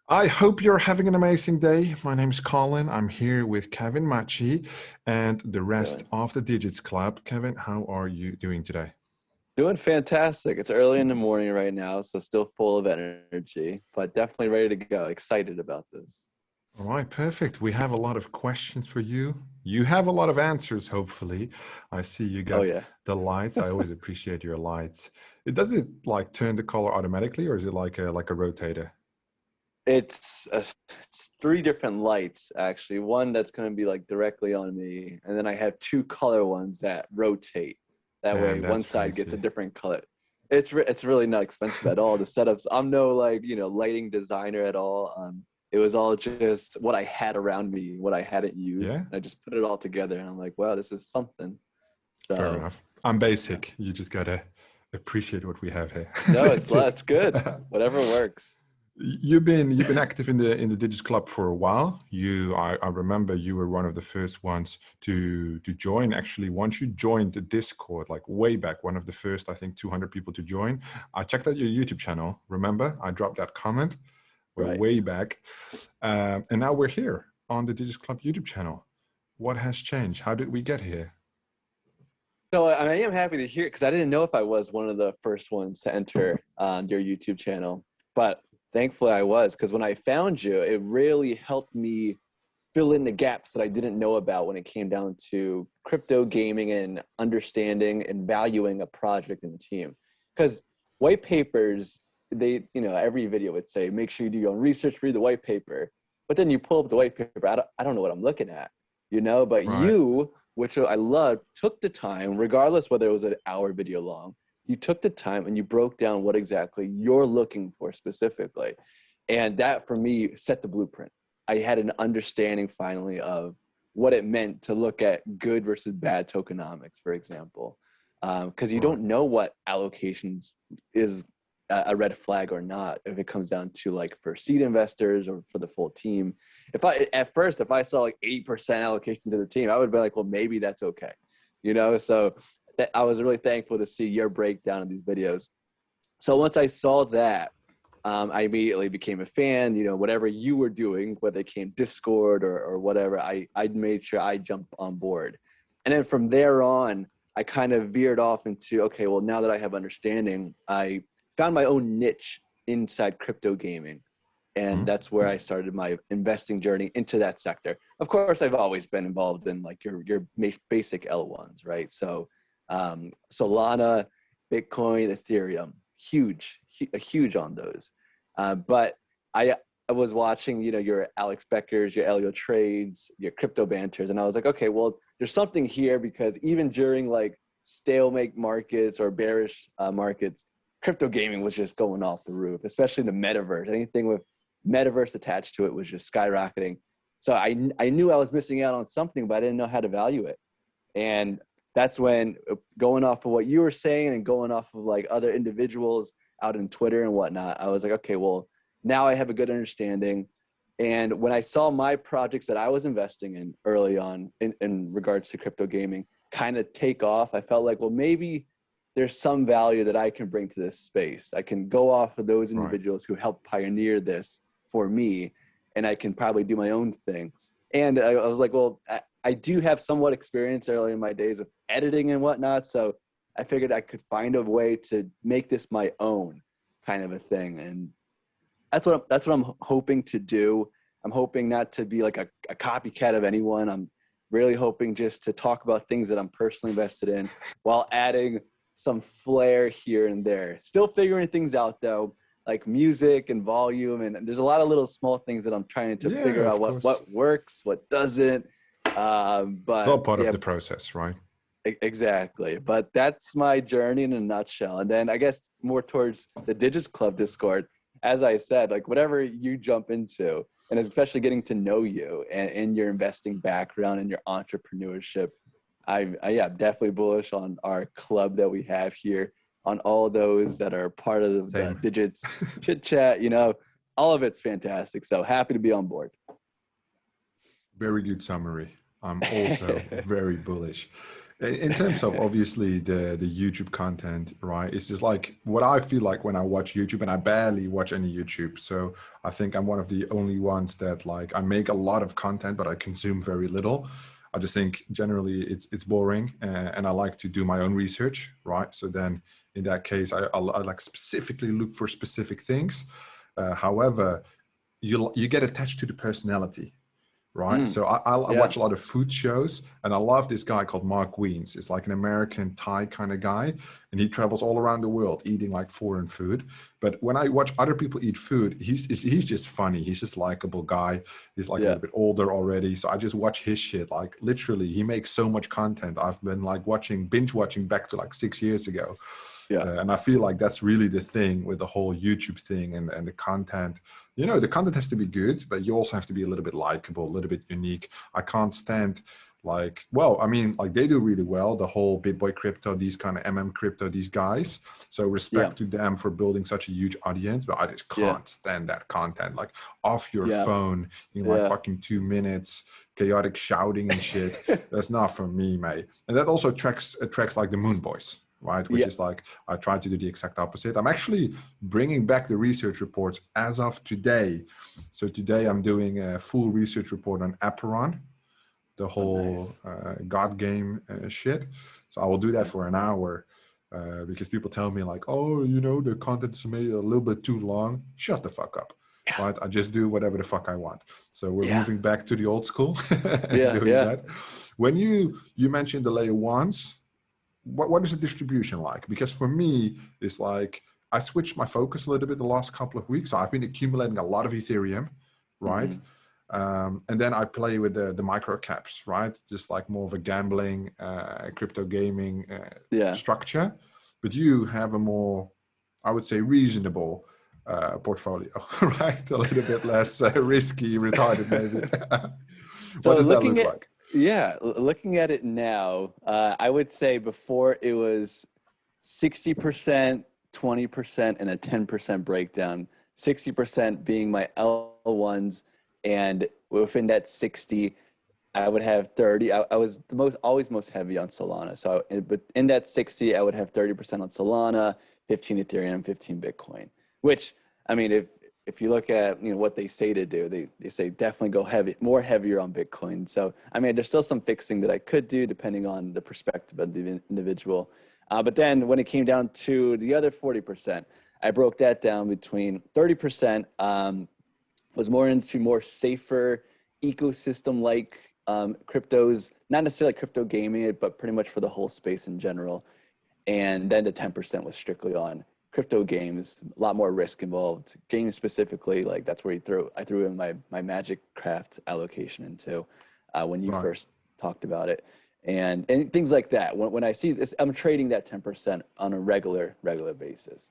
I hope you're having an amazing day. My name is Colin. I'm here with Kevin, Machi, and the rest Doing of the Digits Club. Kevin, how are you doing today? doing fantastic. It's early in the morning right now, so still full of energy, but definitely ready to go. Excited about this. All right, perfect. We have a lot of questions for you. You have a lot of answers, hopefully. I see you Oh got yeah. the lights. I always appreciate your lights. Does it like turn the color automatically, or is it like a rotator? It's three different lights actually. One that's going to be like directly on me, and then I have two color ones that rotate. That Damn, way, one that's side gets a fancy. different color. It's really not expensive at all. The setups. I'm no like lighting designer at all. It was all just what I had around me, what I hadn't used. Yeah, I just put it all together, and I'm like, wow, this is something. fair So enough. I'm yeah. basic. You just gotta appreciate what we have here. No, That's it. it's good. Whatever works. You've been active in the Digits Club for a while. I remember you were one of the first ones to join. Actually, once you joined the Discord, like way back, one of the first, I think, 200 people to join. I checked out your YouTube channel. Remember, I dropped that comment. We're Right. way back, and now we're here on the Digits Club YouTube channel. What has changed? How did we get here? So I am happy to hear because I didn't know if I was one of the first ones to enter your YouTube channel, but thankfully I was because when I found you, it really helped me fill in the gaps that I didn't know about when it came down to crypto gaming and understanding and valuing a project and a team. Because white papers, every video would say, make sure you do your own research, read the white paper. But then you pull up the white paper, I don't know what I'm looking at, but Right. you, which I loved, took the time, regardless whether it was an hour video long, you took the time and you broke down what exactly you're looking for specifically. And that for me set the blueprint. I had an understanding finally of what it meant to look at good versus bad tokenomics, for example, because you Right. don't know what allocations is a red flag or not if it comes down to like for seed investors or for the full team. If I saw like 80% allocation to the team, I would be like, well, maybe that's okay, So I was really thankful to see your breakdown of these videos. So once I saw that, I immediately became a fan. Whatever you were doing, whether it came Discord or whatever, I made sure I jumped on board. And then from there on, I kind of veered off into, okay, well, now that I have understanding, I found my own niche inside crypto gaming. And Hmm? that's where I started my investing journey into that sector. Of course, I've always been involved in like your basic L1s, right? So Solana, Bitcoin, Ethereum, huge on those. But I was watching, your Alex Becker's, your Elio Trades, your crypto banters, and I was like, okay, well, there's something here because even during like stalemate markets or bearish markets, crypto gaming was just going off the roof, especially the metaverse. Anything with metaverse attached to it was just skyrocketing. So I knew I was missing out on something, but I didn't know how to value it. And that's when going off of what you were saying and going off of like other individuals out in Twitter and whatnot, I was like, okay, well, now I have a good understanding. And when I saw my projects that I was investing in early on in regards to crypto gaming kind of take off, I felt like, well, maybe there's some value that I can bring to this space. I can go off of those Right. individuals who helped pioneer this for me, and I can probably do my own thing. And I was like, well, I do have somewhat experience early in my days with editing and whatnot. So I figured I could find a way to make this my own kind of a thing. And that's what I'm hoping to do. I'm hoping not to be like a copycat of anyone. I'm really hoping just to talk about things that I'm personally invested in while adding some flair here and there. Still figuring things out though, like music and volume. And there's a lot of little small things that I'm trying to Yeah, figure out of what, course. what works, what doesn't. It's all But part of yeah, the process, right? exactly. But that's my journey in a nutshell. And then I guess more towards the Digits Club Discord, as I said, like whatever you jump into, and especially getting to know you and your investing background and your entrepreneurship, yeah, definitely bullish on our club that we have here, on all those that are part of the Same. Digits chit chat, all of it's fantastic. So happy to be on board. Very good summary. I'm also very bullish. In terms of obviously the YouTube content, right? It's just like what I feel like when I watch YouTube, and I barely watch any YouTube. So I think I'm one of the only ones that like I make a lot of content, but I consume very little. I just think generally it's boring, and I like to do my own research, right? So then in that case, I like specifically look for specific things. However, you get attached to the personality, right? Mm, So I yeah. watch a lot of food shows, and I love this guy called Mark Wiens. It's like an American Thai kind of guy, and he travels all around the world eating like foreign food. But when I watch other people eat food, he's just funny. He's just likable guy. He's like a Yeah. little bit older already, so I just watch his shit. Like literally, he makes so much content. I've been like binge watching back to like 6 years ago. Yeah. And I feel like that's really the thing with the whole YouTube thing and the content. You know, the content has to be good, but you also have to be a little bit likable, a little bit unique. I can't stand like, well, I mean, like they do really well, the whole BitBoy Crypto, these kind of Crypto, these guys. So Yeah. respect to them for building such a huge audience, but I just Yeah. can't stand that content. Like off your Yeah. phone in like Yeah. fucking 2 minutes, chaotic shouting and shit. That's not for me, mate. And that also attracts like the Moon Boys, right? Which Yeah. is like, I try to do the exact opposite. I'm actually bringing back the research reports as of today. So today I'm doing a full research report on Aperon, the Oh, nice. whole God game shit. So I will do that Yeah. for an hour because people tell me like, oh, you know, the content is made a little bit too long. Shut the fuck up. Yeah. Right? I just do whatever the fuck I want. So we're Yeah. moving back to the old school and Yeah. doing Yeah. that. When you mentioned the layer ones, what is the distribution like? Because for me, it's like I switched my focus a little bit the last couple of weeks. So I've been accumulating a lot of Ethereum, right? Hmm. And then I play with the micro caps, right? Just like more of a gambling, crypto gaming Yeah. structure. But you have a more, I would say, reasonable portfolio, right? A little bit less risky, retarded, maybe. What So does that look like? looking at it now, I would say before it was 60%, 20%, and a 10% breakdown. 60% being my L1s, and within that 60, I would have 30. I was always most heavy on Solana. So, but in that 60, I would have 30% on Solana, 15 Ethereum, 15 Bitcoin. Which, I mean, if you look at what they say to do, they say definitely go heavier on Bitcoin. So, I mean, there's still some fixing that I could do depending on the perspective of the individual. But then when it came down to the other 40%, I broke that down between 30% was more into more safer ecosystem-like cryptos, not necessarily crypto gaming, but pretty much for the whole space in general. And then the 10% was strictly on crypto games, a lot more risk involved. Games specifically, like that's where I threw in my Magic Craft allocation into when you Right. first talked about it. And things like that. When I see this, I'm trading that 10% on a regular basis.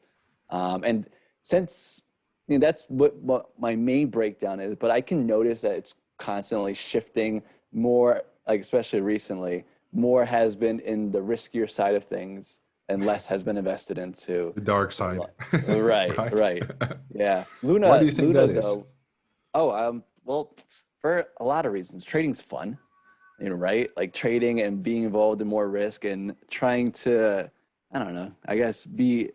And since that's what my main breakdown is, but I can notice that it's constantly shifting more, like especially recently, more has been in the riskier side of things and less has been invested into The dark side. right, Right. right. Yeah. Why do Luna, you think Luna that is? though. Oh, well, for a lot of reasons. Trading's fun, right? Like trading and being involved in more risk and trying to, I don't know, I guess be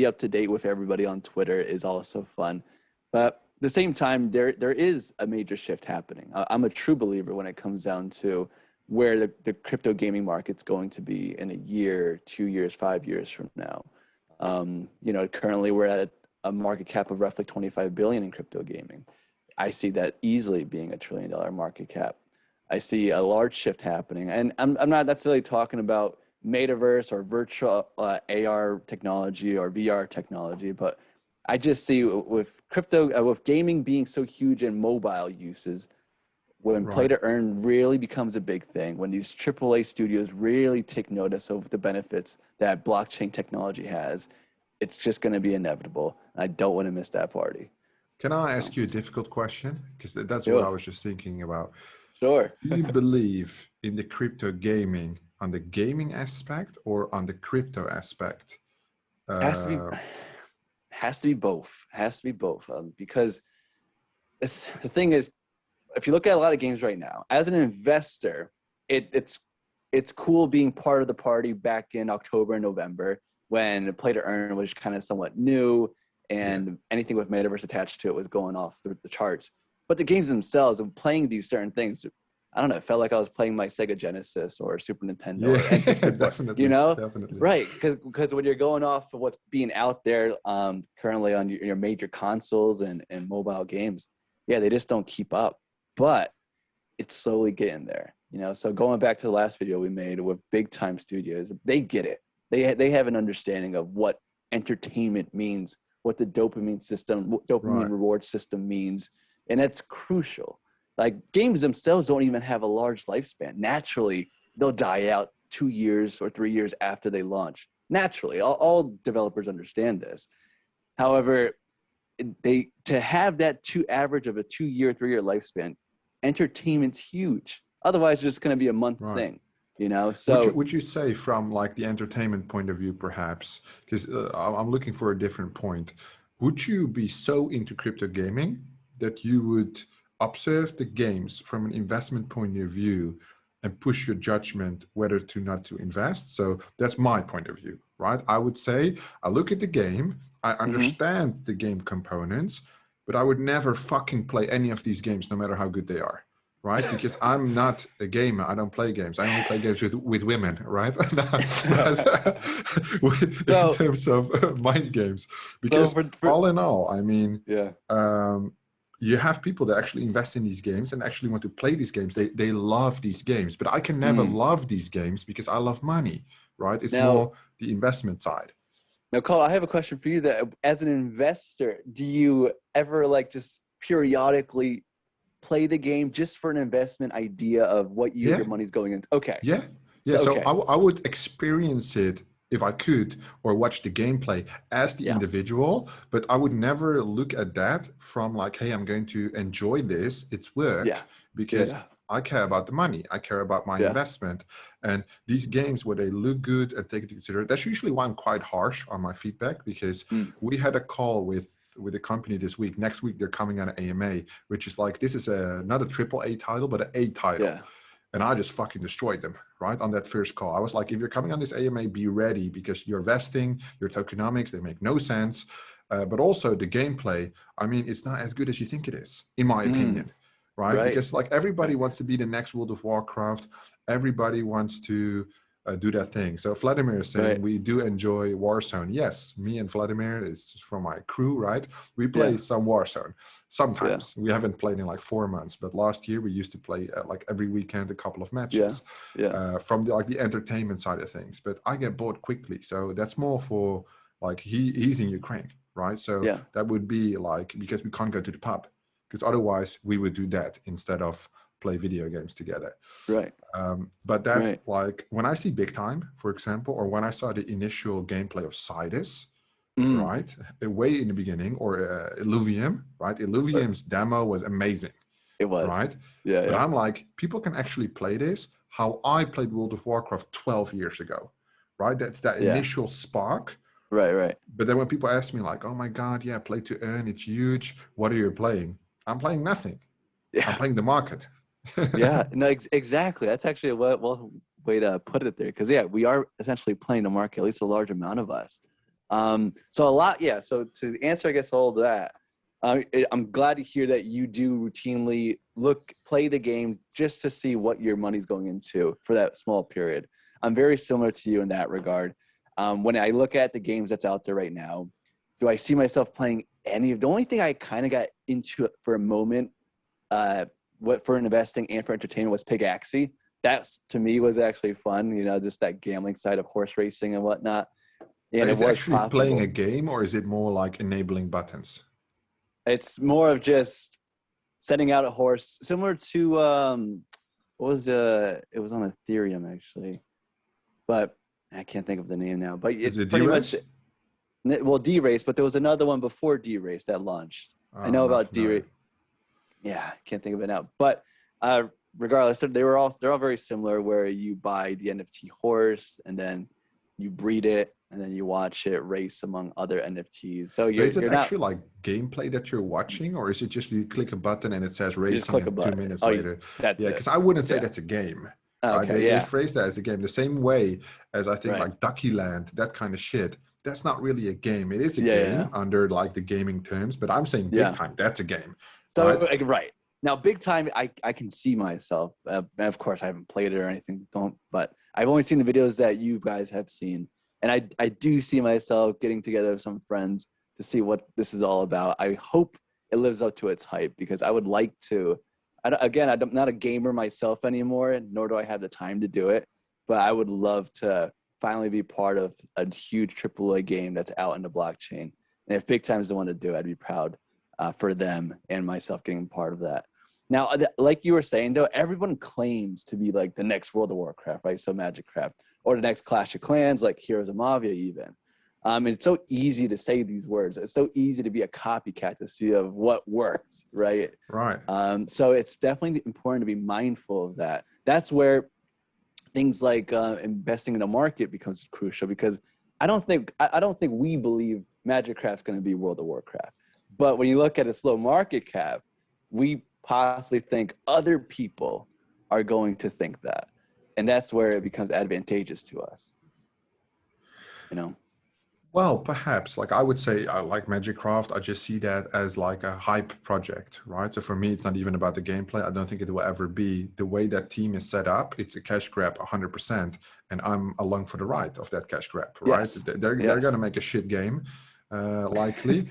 up to date with everybody on Twitter is also fun. But at the same time, there is a major shift happening. I'm a true believer when it comes down to where the crypto gaming market's going to be in a year, 2 years, 5 years from now. Currently we're at a market cap of roughly 25 billion in crypto gaming. I see that easily being $1 trillion market cap. I see a large shift happening, and I'm not necessarily talking about metaverse or virtual AR technology or VR technology, but I just see with crypto, with gaming being so huge in mobile uses, when play Right. to earn really becomes a big thing, when these AAA studios really take notice of the benefits that blockchain technology has, it's just going to be inevitable. I don't want to miss that party. Can I So, ask you a difficult question? Because that's what I sure, was just thinking about. sure. Do you believe in the crypto gaming on the gaming aspect or on the crypto aspect? Has to be, Uh, has to be both. Has to be both. Because the thing is, if you look at a lot of games right now, as an investor, it's it's cool being part of the party back in October and November when Play to Earn was kind of somewhat new and anything with metaverse attached to it was going off the charts. But the games themselves and playing these certain things, I don't know, it felt like I was playing my Sega Genesis or Super Nintendo or N64, definitely, you know? definitely. Right, because when you're going off of what's being out there currently on your major consoles and mobile games, yeah, they just don't keep up. But it's slowly getting there, you know? So going back to the last video we made with big time studios, they get it. They have an understanding of what entertainment means, what the dopamine system, dopamine reward system means. And that's crucial. Like games themselves don't even have a large lifespan. Naturally, they'll die out 2 years or 3 years after they launch. Naturally, all developers understand this. However, to have that average of a 2 year, 3 year lifespan, entertainment's huge. Otherwise, it's just going to be a month thing, you know? So would you say from like the entertainment point of view, perhaps, because I'm looking for a different point, would you be so into crypto gaming that you would observe the games from an investment point of view and push your judgment whether to not to invest? So that's my point of view, right? I would say I look at the game, I understand the game components, but I would never fucking play any of these games, no matter how good they are, right? Because I'm not a gamer. I don't play games. I only play games with women, right? In terms of mind games. Because all in all, I mean, you have people that actually invest in these games and actually want to play these games. They love these games, but I can never love these games because I love money, right? It's more the investment side. Now, Colin, I have a question for you. That as an investor, do you ever like just periodically play the game just for an investment idea of what your money's going into? Okay. Yeah. So I would experience it if I could, or watch the gameplay as the individual, but I would never look at that from like, hey, I'm going to enjoy this. It's work because I care about the money. I care about my investment. And these games where they look good and take it into consideration, that's usually why I'm quite harsh on my feedback, because we had a call with a company this week. Next week, they're coming on an AMA, which is like, this is not a AAA title, but an A title. Yeah. And I just fucking destroyed them, right, on that first call. I was like, if you're coming on this AMA, be ready, because your vesting, your tokenomics, they make no sense. But also the gameplay, I mean, it's not as good as you think it is, in my opinion. Right? Because like everybody wants to be the next World of Warcraft. Everybody wants to do that thing. So Vladimir is saying we do enjoy Warzone. Yes, me and Vladimir is from my crew, right? We play some Warzone. Sometimes we haven't played in like 4 months, but last year we used to play like every weekend a couple of matches from the entertainment side of things. But I get bored quickly, so that's more for like he's in Ukraine, right? So that would be like, because we can't go to the pub. Because otherwise we would do that instead of play video games together. Right. But that like when I see Big Time, for example, or when I saw the initial gameplay of Sidus, right, way in the beginning, or Illuvium, right? Illuvium's demo was amazing. It was. Right? Yeah. But I'm like, people can actually play this how I played World of Warcraft 12 years ago, right? That's that initial spark. Right. But then when people ask me like, oh my God, play to earn, it's huge. What are you playing? I'm playing nothing. I'm playing the market. No, exactly. That's actually a well way to put it there. Because we are essentially playing the market, at least a large amount of us. So a lot, so to answer, I guess, all of that, I'm glad to hear that you do routinely play the game just to see what your money's going into for that small period. I'm very similar to you in that regard. When I look at the games that's out there right now, do I see myself playing any of the only thing I kind of got into it for a moment, for investing and for entertainment, was Pigaxi. That to me was actually fun, just that gambling side of horse racing and whatnot. And is it actually profitable. Playing a game, or is it more like enabling buttons? It's more of just setting out a horse, similar to it was on Ethereum actually, but I can't think of the name now. But it's pretty much. Well, D-Race, but there was another one before D-Race that launched. I know about D-Race. Yeah, I can't think of it now. But regardless, they're all very similar, where you buy the NFT horse and then you breed it and then you watch it race among other NFTs. So is it actually like gameplay that you're watching, or is it just you click a button and it says racing and 2 minutes later? Because I wouldn't say that's a game. right? Okay, They yeah, phrase that as a game the same way as I think right. like Ducky Land, that kind of shit. That's not really a game. It is a Yeah, yeah, game under like the gaming terms, but I'm saying big yeah. time, that's a game, So right? like, right now, big time, I can see myself. And of course, I haven't played it or anything. Don't, but I've only seen the videos that you guys have seen, and I do see myself getting together with some friends to see what this is all about. I hope it lives up to its hype because I would like to. I'm not a gamer myself anymore, nor do I have the time to do it. But I would love to finally be part of a huge AAA game that's out in the blockchain. And if Big Time is the one to do it, I'd be proud for them and myself getting part of that. Now, like you were saying, though, everyone claims to be like the next World of Warcraft, right? So Magic Craft, or the next Clash of Clans, like Heroes of Mavia, even. And it's so easy to say these words. It's so easy to be a copycat to see of what works, right? Right. So it's definitely important to be mindful of that. That's where things like investing in the market becomes crucial because I don't think we believe Magic Craft's going to be World of Warcraft. But when you look at its low market cap, we possibly think other people are going to think that. And that's where it becomes advantageous to us. You know? Well, perhaps, like I would say, I like Magic Craft. I just see that as like a hype project, right? So for me, it's not even about the gameplay. I don't think it will ever be. The way that team is set up, it's a cash grab 100%, and I'm along for the ride of that cash grab, right? Yes. They're Yes. gonna make a shit game, likely,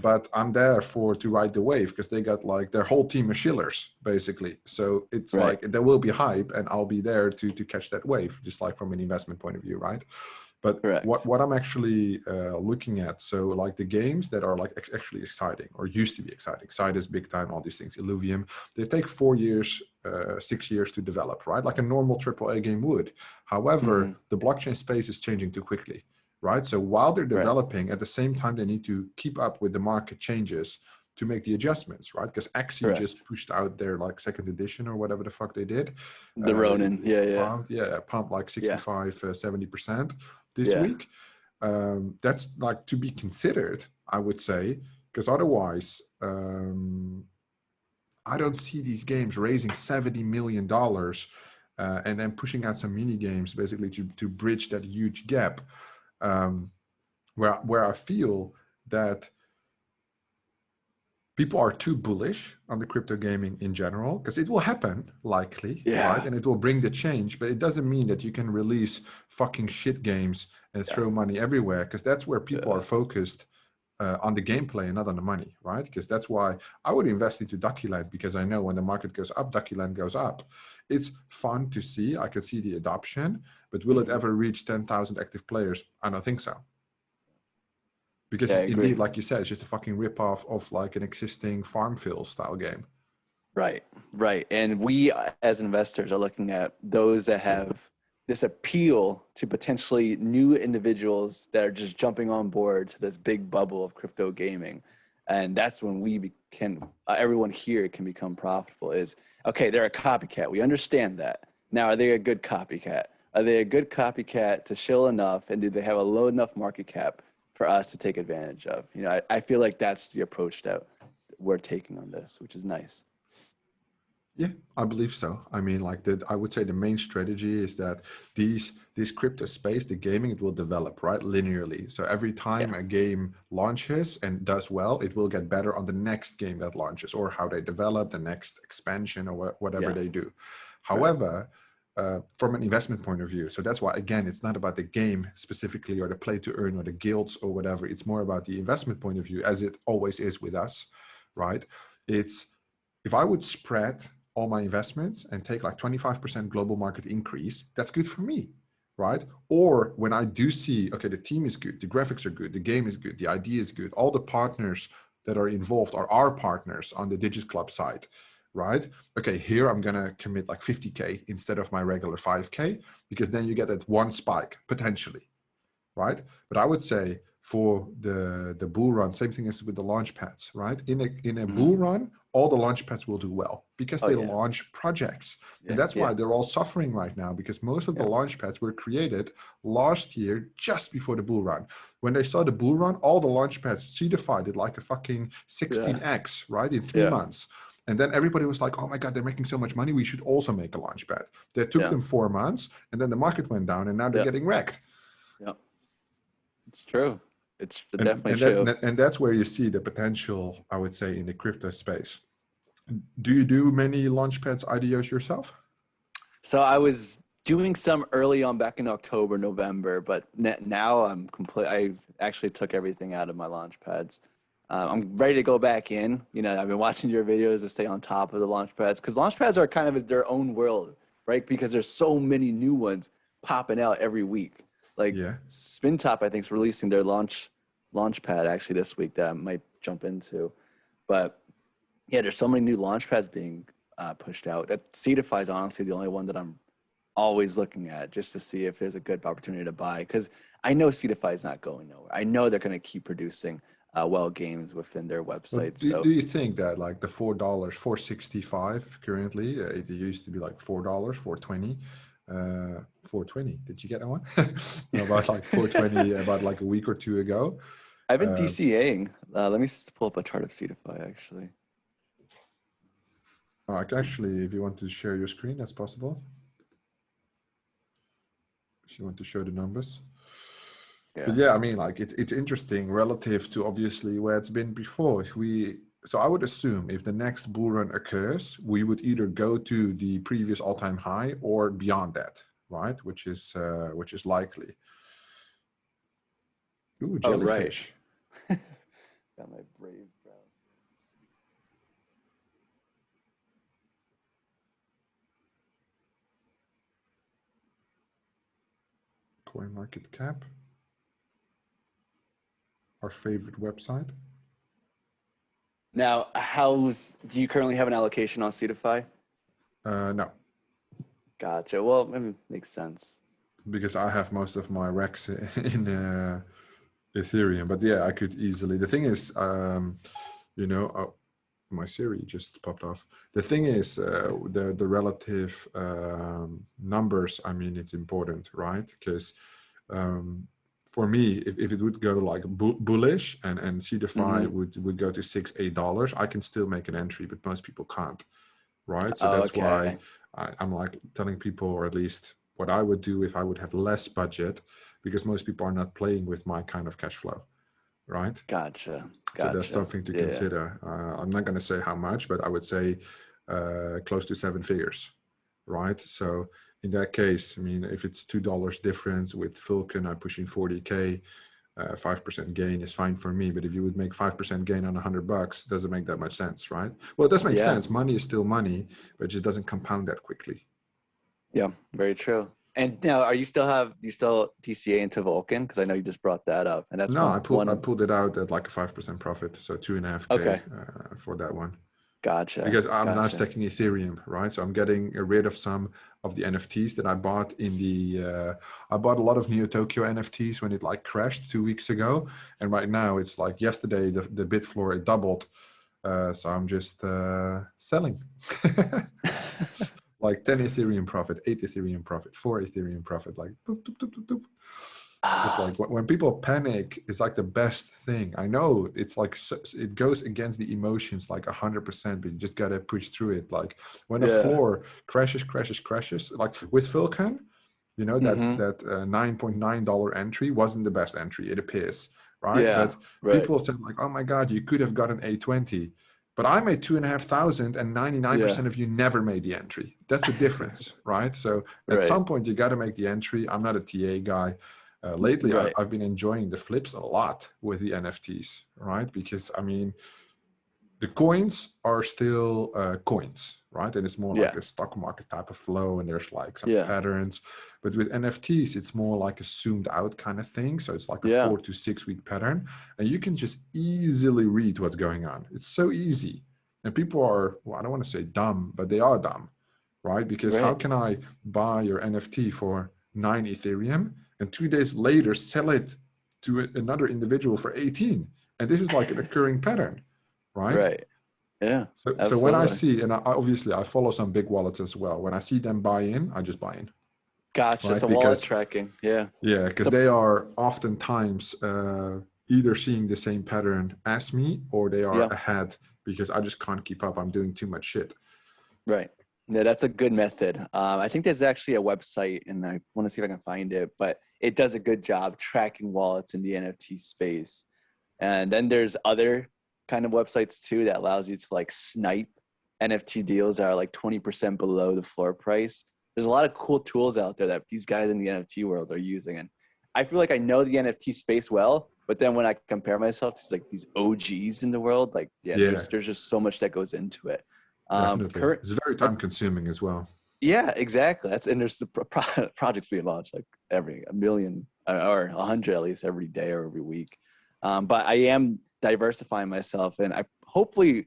but I'm there to ride the wave because they got like their whole team of shillers basically. So it's Right. like there will be hype, and I'll be there to catch that wave, just like from an investment point of view, right? But Correct. what I'm actually looking at, so like the games that are like actually exciting or used to be exciting, Sidus, Big Time, all these things, Illuvium, they take 4 years, 6 years to develop, right? Like a normal AAA game would. However, the blockchain space is changing too quickly, right? So while they're Right. developing, at the same time, they need to keep up with the market changes to make the adjustments, right? Because Axie Correct. just pushed out their like second edition or whatever the fuck they did. The Ronin. Pumped like Yeah. 65, 70% this Yeah. week. That's like to be considered, I would say, because otherwise, I don't see these games raising $70 million and then pushing out some mini games basically to bridge that huge gap, where I feel that people are too bullish on the crypto gaming in general, because it will happen likely, Yeah. right? And it will bring the change, but it doesn't mean that you can release fucking shit games and throw money everywhere, because that's where people are focused on the gameplay and not on the money, right? Because that's why I would invest into Ducky Land, because I know when the market goes up, Ducky Land goes up. It's fun to see. I can see the adoption, but will it ever reach 10,000 active players? I don't think so. Because indeed, like you said, it's just a fucking rip-off of like an existing Farmville style game. Right, right. And we as investors are looking at those that have this appeal to potentially new individuals that are just jumping on board to this big bubble of crypto gaming. And that's when we can, everyone here can become profitable is, okay, they're a copycat. We understand that. Now, are they a good copycat? Are they a good copycat to shill enough? And do they have a low enough market cap for us to take advantage of? You know, I feel like that's the approach that we're taking on this, which is nice. Yeah, I believe so. I mean, like I would say the main strategy is that this crypto space, the gaming, it will develop, right, linearly. So every time a game launches and does well, it will get better on the next game that launches, or how they develop the next expansion, or whatever they do. However, from an investment point of view, so that's why, again, it's not about the game specifically or the play to earn or the guilds or whatever. It's more about the investment point of view, as it always is with us, right? It's if I would spread all my investments and take like 25% global market increase, that's good for me, right? Or when I do see, okay, the team is good, the graphics are good, the game is good, the idea is good, all the partners that are involved are our partners on the Digits Club side, right? Okay, here I'm gonna commit like 50K instead of my regular 5K, because then you get that one spike potentially, right? But I would say for the bull run, same thing as with the launch pads, right? In a bull run, all the launch pads will do well because they launch projects. And that's why they're all suffering right now, because most of the launch pads were created last year just before the bull run. When they saw the bull run, all the launch pads seedified it like a fucking 16x, right? In 3 months. And then everybody was like, oh my God, they're making so much money. We should also make a launchpad. That took them 4 months, and then the market went down, and now they're getting wrecked. Yeah, it's true. It's And, definitely and, true. that, and that's where you see the potential, I would say, in the crypto space. Do you do many launchpads IDOs yourself? So I was doing some early on back in October, November, but now I'm complete. I actually took everything out of my launch pads. I'm ready to go back in. You know, I've been watching your videos to stay on top of the launch pads, because launch pads are kind of their own world, right? Because there's so many new ones popping out every week. Like SpinTop, I think, is releasing their launch pad actually this week that I might jump into. But yeah, there's so many new launch pads being pushed out. That Seedify is honestly the only one that I'm always looking at, just to see if there's a good opportunity to buy, because I know Seedify is not going nowhere. I know they're going to keep producing well games within their website. Well, do you think that like the $4, $4.65 currently, it used to be like $4, $4.20, $4.20. Did you get that one? About like $4.20 about like a week or two ago. I've been DCAing. Let me pull up a chart of Seedify actually. Actually, if you want to share your screen, that's possible. If you want to show the numbers. Yeah. But yeah, I mean, like it's interesting relative to obviously where it's been before. So I would assume if the next bull run occurs, we would either go to the previous all-time high or beyond that, right? Which is likely. Ooh, jellyfish. Oh, right. Got my brave brow. CoinMarketCap. Our favorite website. Now, do you currently have an allocation on Seedify? No. Gotcha. Well, it makes sense. Because I have most of my racks in Ethereum, but yeah, I could easily. The thing is, you know, my Siri just popped off. The thing is, the relative numbers. I mean, it's important, right? Because for me, if it would go like bullish and Seedify would go to $6-8, I can still make an entry, but most people can't, right? So that's why I'm like telling people, or at least what I would do if I would have less budget, because most people are not playing with my kind of cash flow, right? Gotcha. So that's something to consider. I'm not going to say how much, but I would say close to 7 figures, right? So in that case, I mean, if it's $2 difference with Vulcan, I'm pushing 40K, 5% gain is fine for me. But if you would make 5% gain on $100, doesn't make that much sense, right? Well, it does make sense. Money is still money, but it just doesn't compound that quickly. Yeah, very true. And now, do you still DCA into Vulcan? Because I know you just brought that up, and that's I pulled it out at like a 5% profit, so 2.5K for that one. Gotcha. Because I'm now stacking Ethereum, right? So I'm getting rid of some of the NFTs that I bought in the. I bought a lot of NeoTokyo NFTs when it like crashed 2 weeks ago, and right now it's like yesterday the bid floor it doubled, so I'm just selling. Like 10 Ethereum profit, 8 Ethereum profit, 4 Ethereum profit, like doop, doop, doop, doop, doop. It's just like when people panic, it's like the best thing. I know it's like it goes against the emotions like 100%, but you just gotta push through it. Like when the floor crashes, like with Vulcan, you know that $9.9 entry wasn't the best entry. It appears, right? Yeah, but people said like, oh my God, you could have gotten A20. But I made 2,500 and 99% of you never made the entry. That's the difference, right? So at some point you got to make the entry. I'm not a TA guy. Lately, I've been enjoying the flips a lot with the NFTs, right? Because I mean, the coins are still coins, right? And it's more like a stock market type of flow, and there's like some patterns. But with NFTs, it's more like a zoomed out kind of thing. So it's like a 4 to 6 week pattern, and you can just easily read what's going on. It's so easy. And people are, well, I don't want to say dumb, but they are dumb, right? Because how can I buy your NFT for 9 Ethereum and 2 days later sell it to another individual for 18? And this is like a recurring pattern. Right. Yeah. So when I see, and I follow some big wallets as well. When I see them buy in, I just buy in. Gotcha. Right? So wallet tracking. Yeah. Yeah, because they are oftentimes either seeing the same pattern as me, or they are ahead because I just can't keep up. I'm doing too much shit. Right. Yeah, that's a good method. I think there's actually a website, and I want to see if I can find it, but it does a good job tracking wallets in the NFT space. And then there's other kind of websites too that allows you to like snipe NFT deals that are like 20% below the floor price. There's a lot of cool tools out there that these guys in the NFT world are using. And I feel like I know the NFT space well, but then when I compare myself to like these OGs in the world, like, yeah, Yeah, there's just so much that goes into it. definitely. Current, It's very time consuming as well. yeah, exactly. And there's the projects being launched like a million or 100 at least every day or every week. But I am diversifying myself, and I hopefully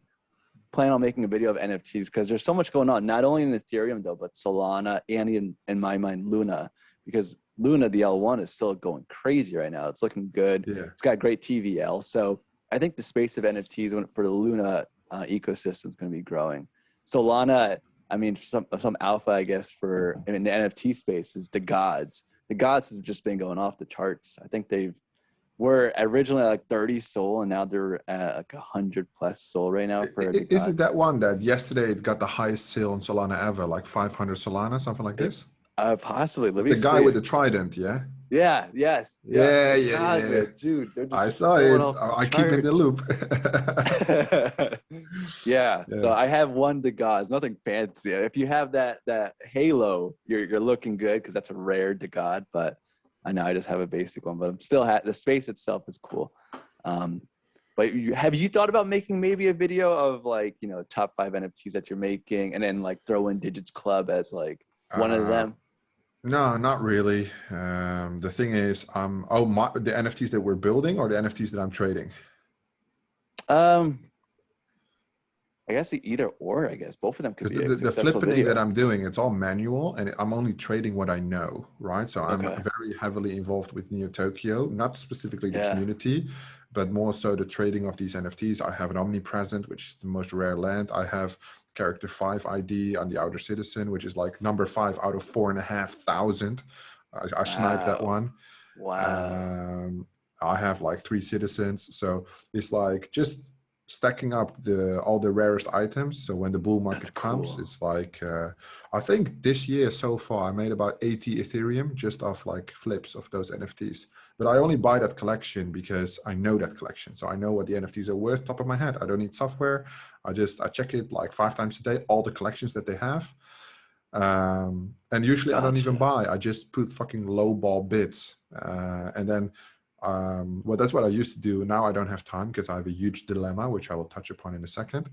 plan on making a video of NFTs because there's so much going on, not only in Ethereum though, but Solana and in my mind, Luna, because Luna, the L1 is still going crazy right now. It's looking good. Yeah. It's got great TVL. So I think the space of NFTs for the Luna ecosystem is going to be growing. Solana, I mean, some alpha, I guess, for in the NFT space is the gods. The gods has just been going off the charts. I think were originally like 30 SOL, and now they're at like 100 plus SOL right now for the Is gods. it that one that yesterday it got the highest sale on Solana ever, like 500 Solana, something like this? Possibly. Let It's me the guy see. with the trident, yeah? Yeah. Yes. Yeah. Yeah, The yeah, gods, yeah. man, dude, they're I just saw going it. off the I keep in the charts. loop. Yeah. So Yeah. I have one the gods, nothing fancy. If you have that halo, you're looking good because that's a rare the god. But I know I just have a basic one, but I'm still the space itself is cool. But have you thought about making maybe a video of like, top 5 NFTs that you're making, and then like throw in Digits Club as like one of Uh, them? no, not really. The thing is, the NFTs that we're building or the NFTs that I'm trading? Um, I guess either or. I guess both of them could Because be a the successful flippening that video. I'm doing, it's all manual and I'm only trading what I know, right? So I'm Okay. very heavily involved with NeoTokyo, not specifically the Yeah. community, but more so the trading of these NFTs. I have an omnipresent, which is the most rare land. I have character 5 ID on the Outer Citizen, which is like number 5 out of 4,500. I sniped that Wow. one. Wow. I have like 3 citizens. So it's like just stacking up all the rarest items. So when the bull That's market comes, cool. it's like I think this year so far I made about 80 Ethereum just off like flips of those NFTs. But I only buy that collection because I know that collection. So I know what the NFTs are worth top of my head. I don't need software. I check it like 5 times a day, all the collections that they have. And usually I don't even Gotcha. buy. I just put fucking low ball bids. And then well, that's what I used to do. Now I don't have time because I have a huge dilemma, which I will touch upon in a second.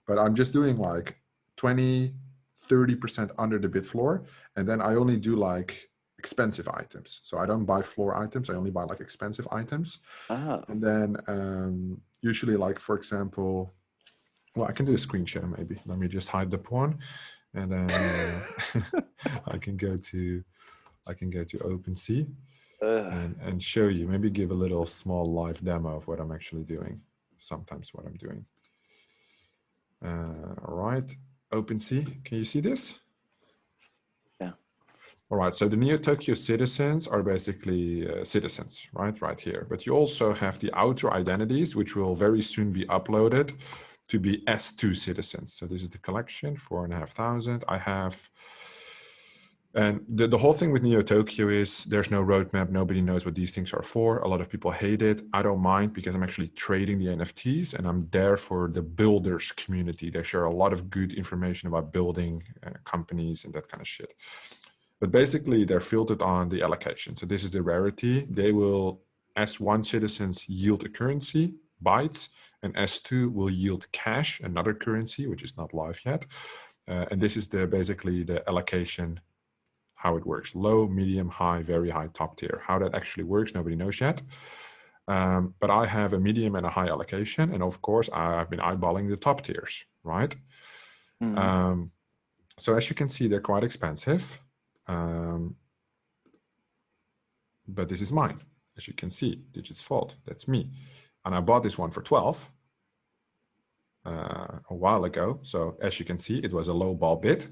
But I'm just doing like 20, 30% under the bid floor. And then I only do like expensive items. So I don't buy floor items. I only buy like expensive items. Oh. And then usually like, for example, well, I can do a screen share maybe. Let me just hide the pawn. And then I can go to OpenSea. And show you, maybe give a little small live demo of what I'm actually doing, sometimes what I'm doing. All right, OpenSea, can you see this? Yeah. All right, so the NeoTokyo citizens are basically citizens, right here. But you also have the outer identities, which will very soon be uploaded to be S2 citizens. So this is the collection, 4,500. I have. And the whole thing with NeoTokyo is there's no roadmap. Nobody knows what these things are for. A lot of people hate it. I don't mind because I'm actually trading the NFTs and I'm there for the builders community. They share a lot of good information about building companies and that kind of shit. But basically they're filtered on the allocation. So this is the rarity. They will, S1 citizens yield a currency, bytes, and S2 will yield cash, another currency, which is not live yet. And this is basically the allocation, how it works: low, medium, high, very high, top tier. How that actually works, nobody knows yet. But I have a medium and a high allocation. And of course, I've been eyeballing the top tiers, right? Mm-hmm. So as you can see, they're quite expensive. But this is mine. As you can see, Digits Fault, that's me. And I bought this one for 12 a while ago. So as you can see, it was a low ball bid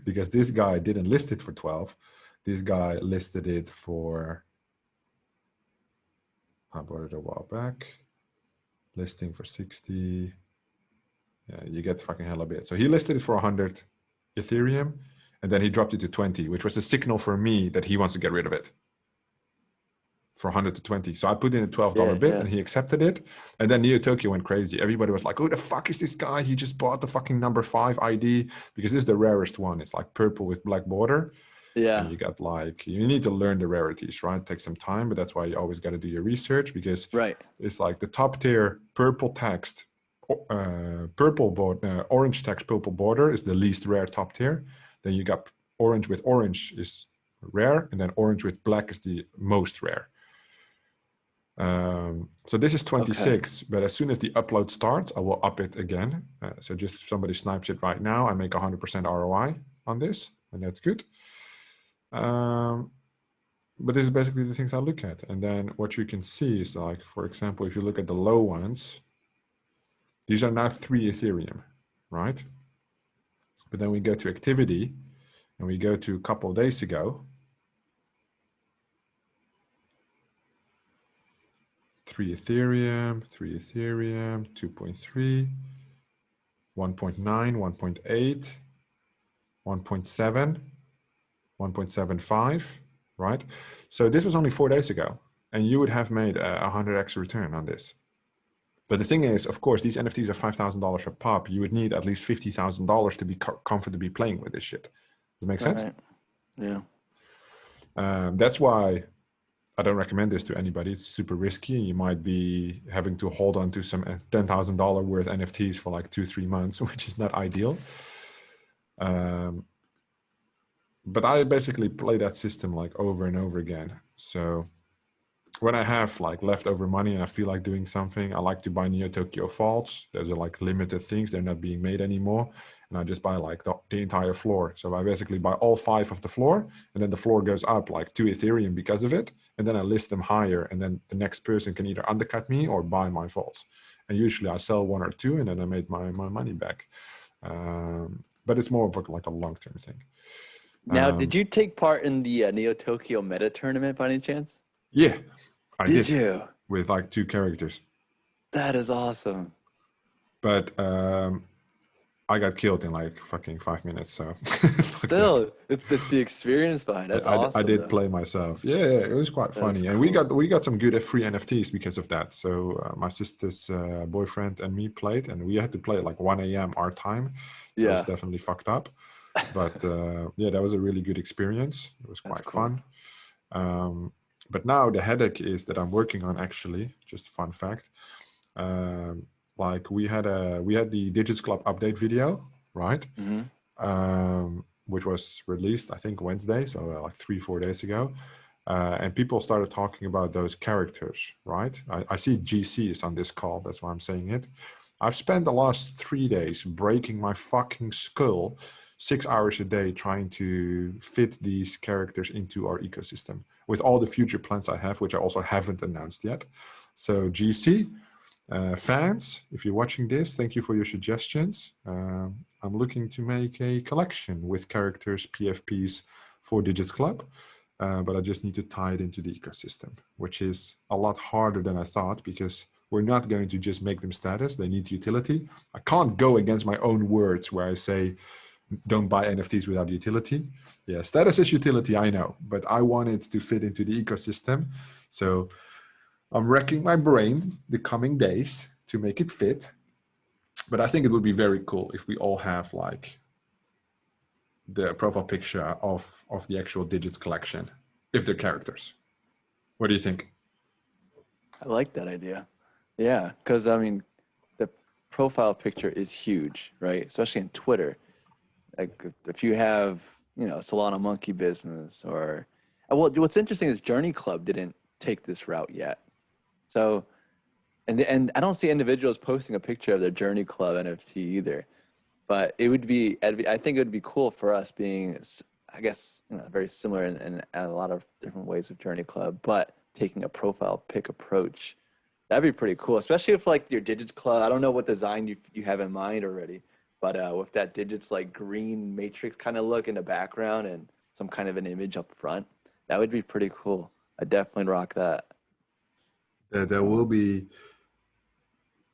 because this guy didn't list it for 12. This guy listed it for, I bought it a while back, listing for 60. you get fucking hella bit. So he listed it for 100 Ethereum, and then he dropped it to 20, which was a signal for me that he wants to get rid of it for 100 to 20. So I put in a $12 bid and he accepted it. And then NeoTokyo went crazy. Everybody was like, who the fuck is this guy? He just bought the fucking number 5 ID, because this is the rarest one. It's like purple with black border. Yeah. And you got like, you need to learn the rarities, right? It takes some time, but that's why you always got to do your research, because it's like the top tier purple text, orange text, purple border is the least rare top tier. Then you got orange with orange is rare. And then orange with black is the most rare. So this is 26, but as soon as the upload starts, I will up it again. So just if somebody snipes it right now, I make 100% ROI on this, and that's good. But this is basically the things I look at. And then what you can see is like, for example, if you look at the low ones, these are now 3 Ethereum, right? But then we go to activity and we go to a couple of days ago, 3 Ethereum, 2.3, 1.9, 1.8, 1.7, 1.75, right? So this was only 4 days ago, and you would have made a 100x return on this. But the thing is, of course, these NFTs are $5,000 a pop. You would need at least $50,000 to be comfortably playing with this shit. Does it make sense? Right. Yeah. That's why I don't recommend this to anybody. It's super risky. You might be having to hold on to some $10,000 worth NFTs for like 2-3 months, which is not ideal. But I basically play that system like over and over again. So when I have like leftover money and I feel like doing something, I like to buy NeoTokyo vaults. Those are like limited things. They're not being made anymore. And I just buy like the entire floor. So I basically buy all 5 of the floor, and then the floor goes up like 2 Ethereum because of it. And then I list them higher, and then the next person can either undercut me or buy my vaults. And usually I sell 1 or 2, and then I made my money back. But it's more of like a long-term thing. Now, did you take part in the NeoTokyo meta tournament by any chance? Yeah, I did. Did you? With like 2 characters. That is awesome. But I got killed in like fucking 5 minutes. So still, it's the experience behind it. That's awesome. I did play myself. Yeah, it was quite funny, and cool. we got some good free NFTs because of that. So my sister's boyfriend and me played, and we had to play at like 1 a.m. our time. So it's definitely fucked up. But yeah, that was a really good experience. It was quite fun. But now the headache is that I'm working on, actually, just a fun fact. Like we had the Digits Club update video, right? Which was released, I think, Wednesday, so like 3-4 days ago. And people started talking about those characters, right? I see GC is on this call, that's why I'm saying it. I've spent the last 3 days breaking my fucking skull 6 hours a day trying to fit these characters into our ecosystem with all the future plans I have, which I also haven't announced yet. So GC, fans, if you're watching this, thank you for your suggestions. I'm looking to make a collection with characters, PFPs for Digits Club, but I just need to tie it into the ecosystem, which is a lot harder than I thought, because we're not going to just make them status. They need utility. I can't go against my own words where I say, don't buy NFTs without utility. Yeah, status is utility, I know, but I want it to fit into the ecosystem. So I'm wrecking my brain the coming days to make it fit. But I think it would be very cool if we all have like the profile picture of the actual Digits collection, if they're characters. What do you think? I like that idea. Yeah, because I mean, the profile picture is huge, right? Especially in Twitter. Like if you have, Solana Monkey Business or, well, what's interesting is Journey Club didn't take this route yet. So, and I don't see individuals posting a picture of their Journey Club NFT either. But I think it would be cool for us being, I guess, very similar in a lot of different ways with Journey Club, but taking a profile pick approach. That'd be pretty cool, especially if like your Digits Club, I don't know what design you have in mind already. But with that Digits like green matrix kind of look in the background and some kind of an image up front, that would be pretty cool. I definitely rock that. There will be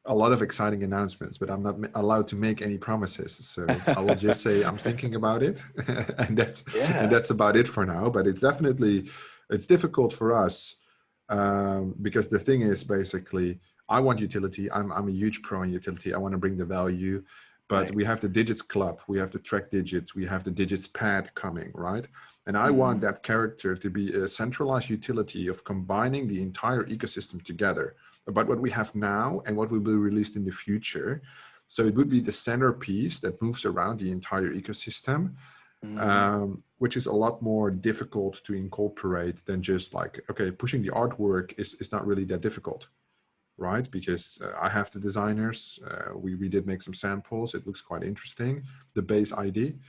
a lot of exciting announcements, but I'm not allowed to make any promises. So I will just say I'm thinking about it, and Yeah. that's about it for now. But it's difficult for us, because the thing is basically I want utility. I'm a huge pro in utility. I want to bring the value, but Right. we have the digits club, we have the track digits, we have the digits pad coming, right? And I Mm-hmm. want that character to be a centralized utility of combining the entire ecosystem together about what we have now and what will be released in the future. So it would be the centerpiece that moves around the entire ecosystem, Mm-hmm. which is a lot more difficult to incorporate than just like, okay, pushing the artwork is not really that difficult, right? Because I have the designers, we did make some samples, it looks quite interesting, the base ID.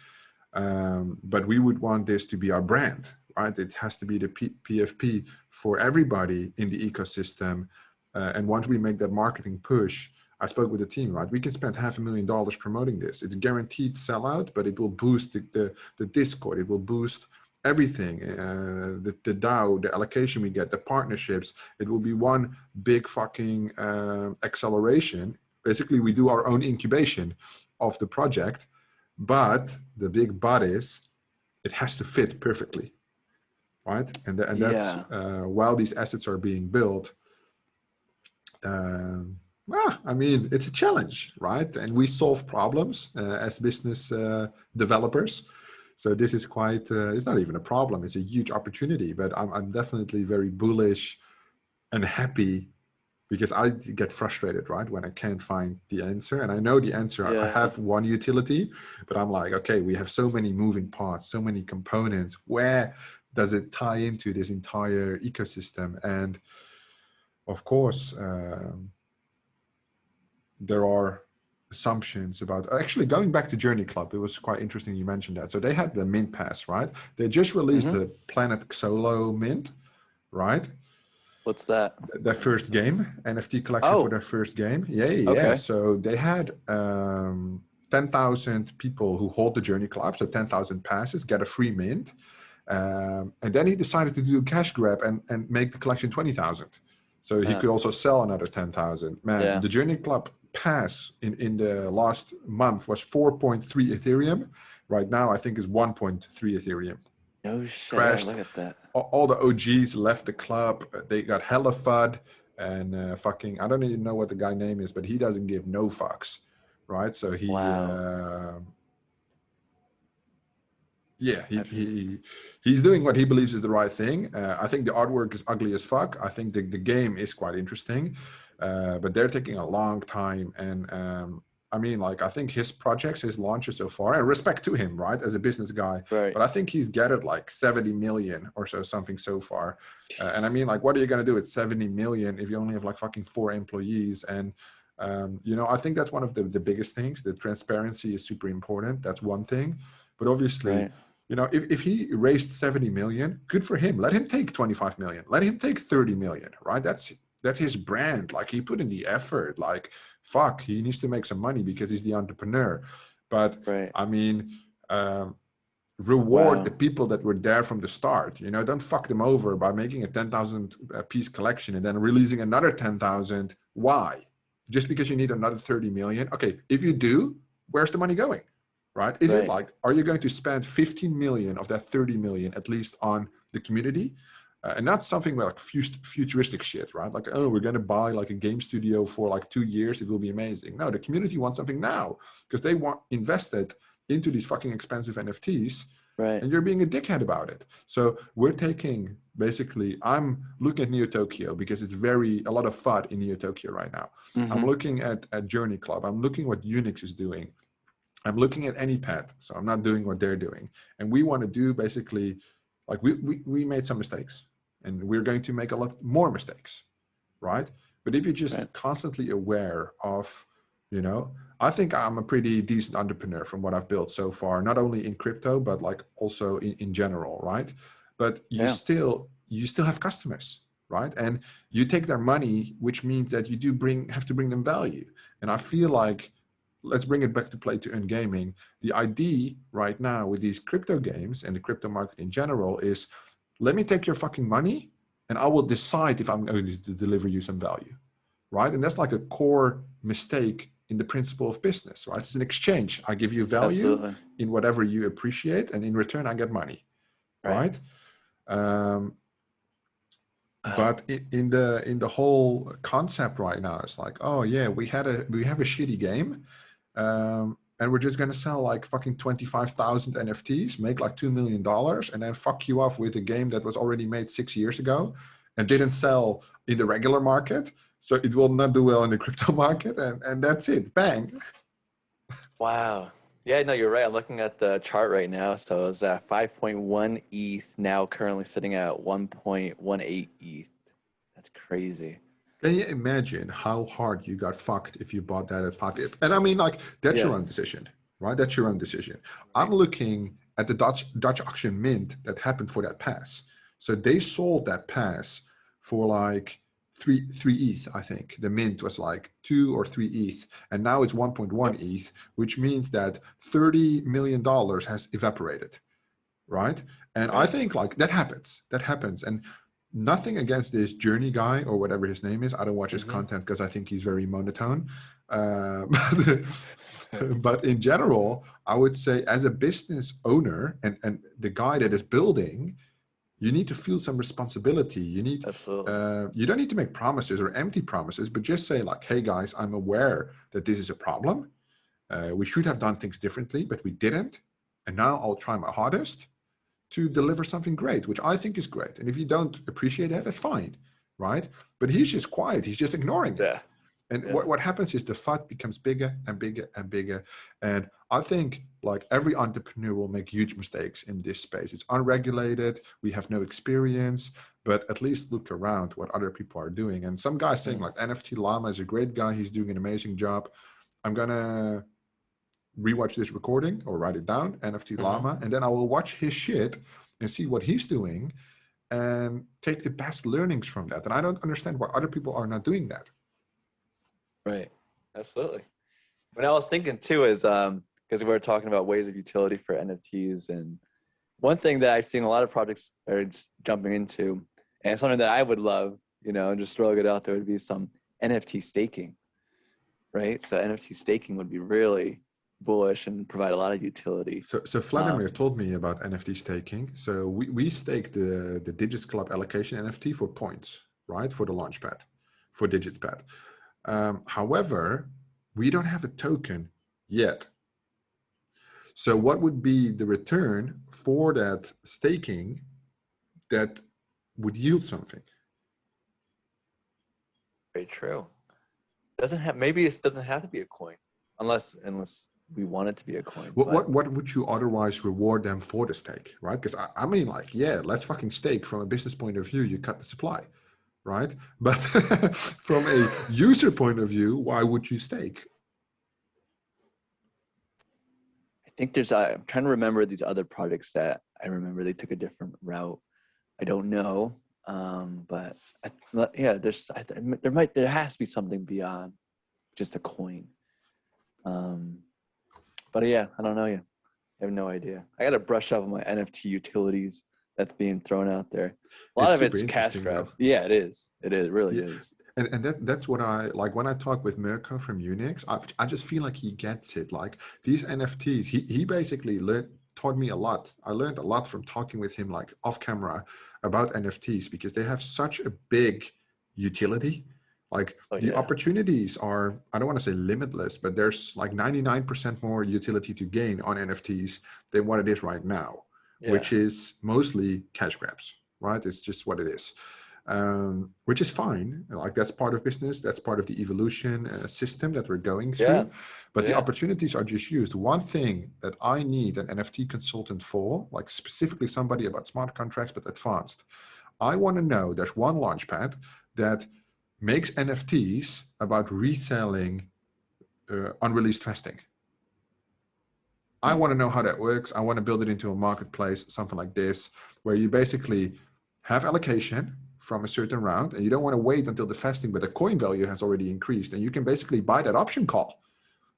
But we would want this to be our brand, right? It has to be the PFP for everybody in the ecosystem. And once we make that marketing push, I spoke with the team, right? We can spend $500,000 promoting this. It's guaranteed sellout, but it will boost the Discord. It will boost everything, the DAO, the allocation we get, the partnerships. It will be one big fucking acceleration. Basically, we do our own incubation of the project. But the big but is, it has to fit perfectly, right? And that's Yeah. while these assets are being built. I mean, it's a challenge, right? And we solve problems as business developers. So this is quite, it's not even a problem. It's a huge opportunity, but I'm definitely very bullish and happy because I get frustrated, right, when I can't find the answer. And I know the answer. I Yeah. have one utility, but I'm like, okay, we have so many moving parts, so many components. Where does it tie into this entire ecosystem? And of course, there are assumptions about actually going back to Journey Club. It was quite interesting you mentioned that. So they had the mint pass, right? They just released Mm-hmm. the Planet Solo mint, right? What's that? Their first game, NFT collection for Oh, their first game. Yeah. okay. So they had 10,000 people who hold the Journey Club. So 10,000 passes, get a free mint. And then he decided to do a cash grab and make the collection 20,000. So he could also sell another 10,000. Man, Yeah. the Journey Club pass in the last month was 4.3 Ethereum. Right now, I think is 1.3 Ethereum. No shit. Yeah, Crashed. look at that. All the OGs left the club. They got hella FUD and fucking, I don't even know what the guy name is, but he doesn't give no fucks, right? So Wow. he's doing what he believes is the right thing. I think the artwork is ugly as fuck. I think the game is quite interesting, but they're taking a long time. And I mean, like, I think his projects, his launches so far, and respect to him, right, as a business guy, Right. but I think he's gathered like 70 million or so, something so far. And I mean, like, what are you going to do with 70 million if you only have like fucking 4 employees? And I think that's one of the biggest things. The transparency is super important. That's one thing. But obviously, Right. if he raised 70 million, good for him. Let him take 25 million. Let him take 30 million, right? That's his brand. Like, he put in the effort. Like, fuck, he needs to make some money because he's the entrepreneur. But Right. I mean, reward Wow. the people that were there from the start. Don't fuck them over by making a 10,000 piece collection and then releasing another 10,000. Why? Just because you need another 30 million? Okay, if you do, where's the money going? Right? Is it Right. like, are you going to spend 15 million of that 30 million at least on the community? And not something like futuristic shit, right? Like, oh, we're going to buy like a game studio for like 2 years. It will be amazing. No, the community wants something now because they want invested into these fucking expensive NFTs. Right. And you're being a dickhead about it. So we're taking, basically, I'm looking at NeoTokyo because it's a lot of FUD in NeoTokyo right now. Mm-hmm. I'm looking at Journey Club. I'm looking what Unix is doing. I'm looking at AnyPad, so I'm not doing what they're doing. And we want to do basically, like, we made some mistakes and we're going to make a lot more mistakes, right? But if you're just constantly aware of, I think I'm a pretty decent entrepreneur from what I've built so far, not only in crypto, but like also in general, right? But you still have customers, right? And you take their money, which means that you have to bring them value. And I feel like, let's bring it back to play to earn gaming. The idea right now with these crypto games and the crypto market in general is, let me take your fucking money and I will decide if I'm going to deliver you some value, right? And that's like a core mistake in the principle of business, right? It's an exchange. I give you value Absolutely. in whatever you appreciate, and in return, I get money, Right. right? Um, Wow. but in the whole concept right now, it's like, oh yeah, we have a shitty game, and we're just gonna sell like fucking 25,000 NFTs, make like $2 million, and then fuck you off with a game that was already made 6 years ago and didn't sell in the regular market, so it will not do well in the crypto market, and that's it, bang. Wow. Yeah, no, you're right. I'm looking at the chart right now. So it's at 5.1 ETH, now currently sitting at 1.18 ETH. That's crazy. Can you imagine how hard you got fucked if you bought that at 5? And I mean, like, that's Yeah. your own decision, right? That's your own decision. I'm Right. looking at the Dutch auction mint that happened for that pass. So they sold that pass for like three ETH, I think. The mint was like 2 or 3 ETH, and now it's 1.1 Yep. ETH, which means that $30 million has evaporated, right? And I Right. think like that happens. That happens. And nothing against this Journey guy or whatever his name is. I don't watch his Mm-hmm. content because I think he's very monotone. Um, but in general, I would say as a business owner and the guy that is building, you need to feel some responsibility. Absolutely. You don't need to make promises or empty promises, but just say like, hey guys, I'm aware that this is a problem. We should have done things differently, but we didn't. And now I'll try my hardest to deliver something great, which I think is great. And if you don't appreciate that, that's fine, right? But he's just quiet. He's just ignoring it. Yeah. And Yeah. what happens is the FUD becomes bigger and bigger and bigger. And I think like every entrepreneur will make huge mistakes in this space. It's unregulated. We have no experience, but at least look around what other people are doing. And some guy saying like NFT Llama is a great guy. He's doing an amazing job. I'm going to rewatch this recording or write it down, NFT Mm-hmm. Llama, and then I will watch his shit and see what he's doing and take the best learnings from that. And I don't understand why other people are not doing that. Right. Absolutely. What I was thinking too is because we were talking about ways of utility for NFTs, and one thing that I've seen a lot of projects are jumping into, and something that I would love, and just throwing it out there, would be some NFT staking, right? So NFT staking would be really bullish and provide a lot of utility. So Vladimir told me about NFT staking. So we stake the Digits Club allocation NFT for points, right? For the launchpad, for DigitsPad. However, we don't have a token yet. So what would be the return for that staking that would yield something? Very true. Maybe it doesn't have to be a coin, unless we want it to be a coin. What would you otherwise reward them for the stake, right? Because I mean, like, yeah, let's fucking stake from a business point of view. You cut the supply, right? But from a user point of view, why would you stake? I think I'm trying to remember these other projects that I remember they took a different route. I don't know, but yeah, there has to be something beyond just a coin. But yeah, I don't know yet. I have no idea. I got to brush up on my NFT utilities that's being thrown out there. A lot It's of super it's cash interesting, grab. though. Yeah, it is. It really Yeah. is. And that's what I like when I talk with Mirko from Unix. I just feel like he gets it. Like these NFTs, he basically taught me a lot. I learned a lot from talking with him, like off camera, about NFTs because they have such a big utility. Like the opportunities are, I don't want to say limitless, but there's like 99% more utility to gain on NFTs than what it is right now, which is mostly cash grabs, right? It's just what it is. Which is fine. Like that's part of business. That's part of the evolution system that we're going through. But the opportunities are just used. One thing that I need an NFT consultant for, like specifically somebody about smart contracts, but advanced. I want to know there's one launchpad that makes NFTs about reselling unreleased vesting. I want to know how that works. I want to build it into a marketplace, something like this, where you basically have allocation from a certain round, and you don't want to wait until the vesting, but the coin value has already increased, and you can basically buy that option call,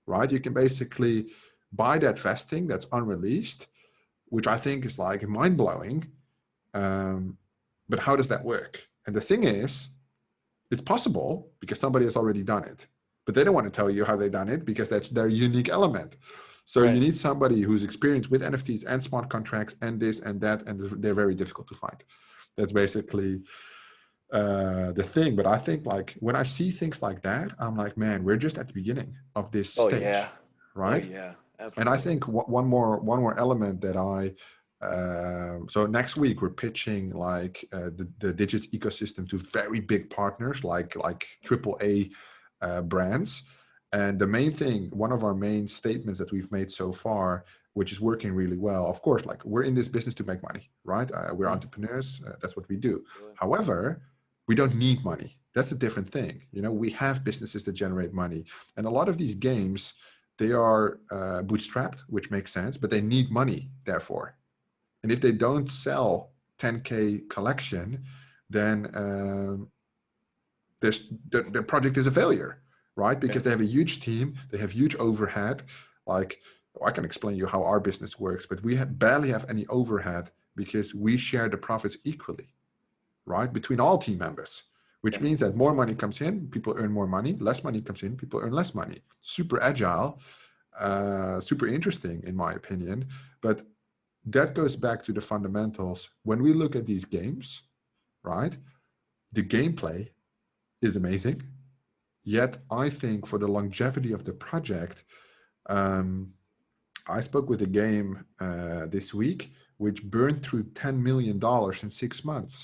right? You can basically buy that vesting that's unreleased, which I think is like mind-blowing. But how does that work? And the thing is, It's possible because somebody has already done it, but they don't want to tell you how they done it because that's their unique element. So Right. you need somebody who's experienced with NFTs and smart contracts and this and that, and they're very difficult to find. That's basically the thing. But I think like when I see things like that, I'm like, man, we're just at the beginning of this Oh stage, yeah. Oh right? yeah. And I Absolutely. think one more element that so next week we're pitching like the Digits ecosystem to very big partners like AAA brands. And the main thing, one of our main statements that we've made so far, which is working really well, of course, like we're in this business to make money, right? We're entrepreneurs. That's what we do. Absolutely. However, we don't need money. That's a different thing. You know, we have businesses that generate money. And a lot of these games, they are bootstrapped, which makes sense, but they need money, therefore. And if they don't sell 10K collection, then the project is a failure, right? Because Yeah. they have a huge team, they have huge overhead. Like, I can explain you how our business works, but we barely have any overhead because we share the profits equally, right? Between all team members, which Yeah. means that more money comes in, people earn more money, less money comes in, people earn less money. Super agile, super interesting in my opinion. But that goes back to the fundamentals. When we look at these games, right, the gameplay is amazing. Yet I think for the longevity of the project, I spoke with a game this week which burned through $10 million in 6 months.